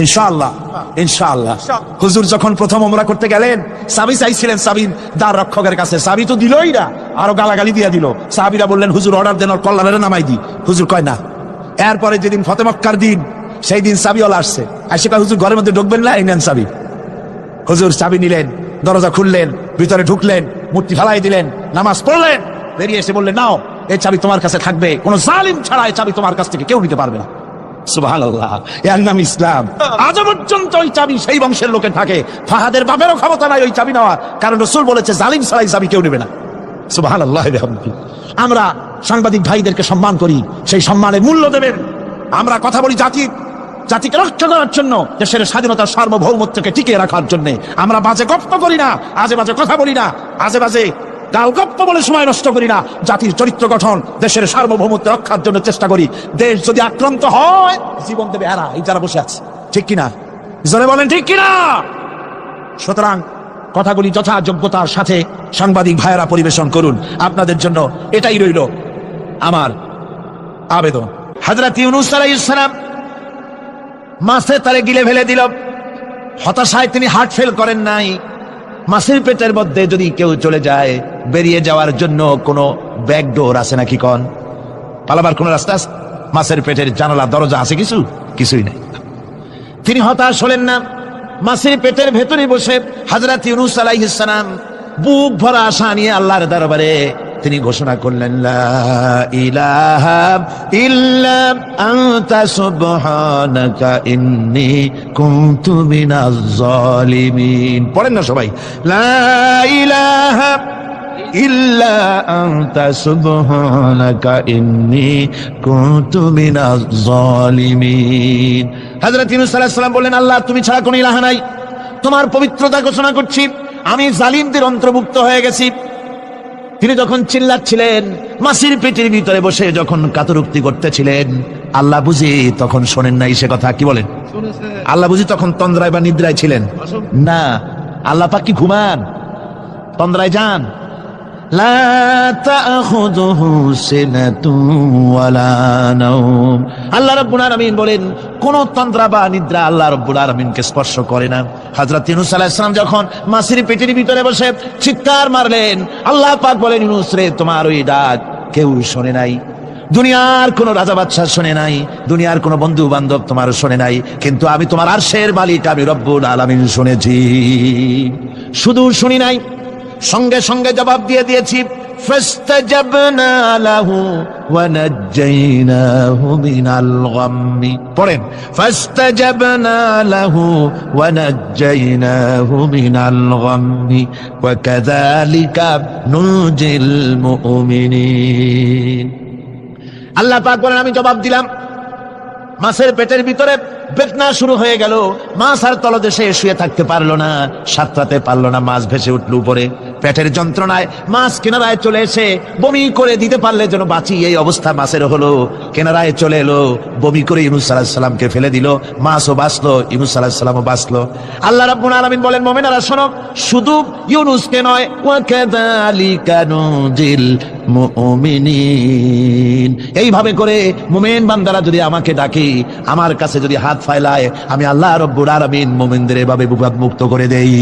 ইনশাআল্লাহ ইনশাআল্লাহ। হুজুর যখন প্রথম ওমরা করতে গেলেন, চাবি চাইছিলেন সাবির দ্বার রক্ষকের কাছে, চাবি তো দিলই না, আরো গালাগালি দিয়ে দিল। সাহাবীরা বললেন, হুজুর অর্ডার দেন, ওর কল্যাণের নামাই দি। হুজুর কয় না। এরপরে যেদিন ফতে মক্কার দিন, সেই দিন চাবিওয়ালা আসছে, আসে কয়, হুজুর ঘরের মধ্যে ঢুকবেন না, এই নেন চাবি। হুজুর চাবি নিলেন, দরজা খুললেন, ভিতরে ঢুকলেন, মূর্তি ফেলাই দিলেন, নামাজ পড়লেন, বেরিয়ে এসে বললেন, নাও এই চাবি তোমার কাছে থাকবে, কোন জালিম ছাড়া এই চাবি তোমার কাছ থেকে কেউ নিতে পারবে না। সুবহানাল্লাহ, এর নাম ইসলাম। আজ পর্যন্ত ওই চাবি সেই বংশের লোকে থাকে। ফাহাদের বাপেরও ক্ষমতা নাই ওই চাবি নেওয়া, কারণ রাসূল বলেছে জালিম ছাড়া এই চাবি কেউ নেবে না। সুবহানাল্লাহ। আমরা সাংবাদিক ভাইদেরকে সম্মান করি, সেই সম্মানের মূল্য দেবেন। আমরা কথা বলি জাতিকে রক্ষা করার জন্য, দেশের স্বাধীনতার সার্বভৌমত্বকে টিকিয়ে রাখার জন্য। আমরা বাজে গপ্প করি না, আজে বাজে কথা বলি না, আজে বাজে গালগপ্প বলে সময় নষ্ট করি না। জাতির চরিত্র গঠন, দেশের সার্বভৌমত্ব রক্ষার জন্য চেষ্টা করি। দেশ যদি আক্রান্ত হয়, জীবন দেবে এরা, এই যারা বসে আছে। ঠিক কিনা? জোরে বলেন ঠিক কিনা? সুতরাং কথাগুলি যথাযোগ্যতার সাথে সাংবাদিক ভাইয়েরা পরিবেশন করুন। আপনাদের জন্য এটাই রইল আমার আবেদন। হযরত ইউনূস আলাইহিস সালাম মাছে তারে গিলে ফেলে দিল। হতাশায় তিনি হার্ট ফেল করেন নাই। মাছের পেটের মধ্যে যদি কেউ চলে যায়, বেরিয়ে যাওয়ার জন্য কোনো ব্যাকডোর আছে নাকি? কোন পালাবার কোন রাস্তা আছে? মাছের পেটের জানালা দরজা আছে? কিছুই নেই। তিনি হতাশ হলেন না। মাছের পেটের ভেতরে বসে হযরত ইউনূস আলাইহিস সালাম বুক ভরা আশা নিয়ে আল্লাহর দরবারে তিনি ঘোষণা করলেন, লা ইলাহা ইল্লা আনতা সুবহানাকা ইন্নী কুনতু মিনাজ জালিমিন। পড়েন না সবাই, লা ইলাহা ইল্লা আনতা সুবহানাকা ইন্নী কুনতু মিনাজ জালিমিন। হযরত ইউনূস আলাইহিস সালাম বললেন, আল্লাহ তুমি ছাড়া কোনো ইলাহ নাই, তোমার পবিত্রতা ঘোষণা করছি, আমি জালিমদের অন্তর্ভুক্ত হয়ে গেছি। তিনি যখন চিল্লাচ্ছিলেন, মাছির পেটের ভিতরে বসে যখন কাতরুক্তি করতেছিলেন, আল্লাহ বুঝি তখন শোনেন নাই সে কথা? কি বলেন? আল্লাহ বুঝি তখন তন্দ্রায় বা নিদ্রায় ছিলেন? না, আল্লাহ পাক কি ঘুমান? তন্দ্রায় যান? লা তাখুযুহু সিনাতুন ওয়ালা নাওম। আল্লাহ রাব্বুল আলামিন বলেন, কোন তন্দ্রা বা নিদ্রা আল্লাহ রাব্বুল আলামিনকে স্পর্শ করে না। হযরত ইউনূস আলাইহিস সালাম যখন মাছের পেটের ভিতরে বসে চিৎকার মারলেন, আল্লাহ পাক বলেন, ইউনূস রে, তোমার ওই ডাক কেউ শুনে নাই। দুনিয়ার কোন রাজা বাদশা শুনে নাই, দুনিয়ার কোন বন্ধু বান্ধব তোমার শুনে নাই, কিন্তু আমি তোমার আরশের মালিক আমি রব্বুল আলামিন শুনেছি। শুধু শুনি নাই, সঙ্গে সঙ্গে জবাব দিয়ে দিয়েছি। ফাস্তাজাবনা লাহু ওয়া নাজ্জাইনাহু মিনাল গাম্মি। পড়েন, ফাস্তাজাবনা লাহু ওয়া নাজ্জাইনাহু মিনাল গাম্মি ওয়া কাযালিকা নুনজিল মুমিনিন। আল্লাহ পাক বলেন, আমি জবাব দিলাম। মাছের পেটের ভিতরে বেদনা শুরু হয়ে গেল। মাছ আর তলদেশে শুয়ে থাকতে পারলো না, সাঁতরাতে পারলো না, মাছ ভেসে উঠল উপরে। পেটের যন্ত্রণায় মাছ কিনারায় চলে এসে বমি করে দিতে পারলে যেন বাঁচি, এই অবস্থা মাছের হলো। কিনারায় চলে এলো, বমি করে ইউনূস আলাইহিস সালামকে ফেলে দিল। মাছও বাঁচলো, ইউনূস আলাইহিস সালামও বাঁচলো। আল্লাহ রাব্বুল আলামিন বলেন, মুমিনেরা শোনো, শুধু ইউনূসকে নয়, ওয়া কাযালিকা নুনজিল মুমিনিন। এইভাবে করে মুমিন বান্দারা যদি আমাকে ডাকে, আমার কাছে যদি হাত ফাইলায়, আমি আল্লাহ রাব্বুল আলামিন মুমিনদের এভাবে বিপদ মুক্ত করে দেই।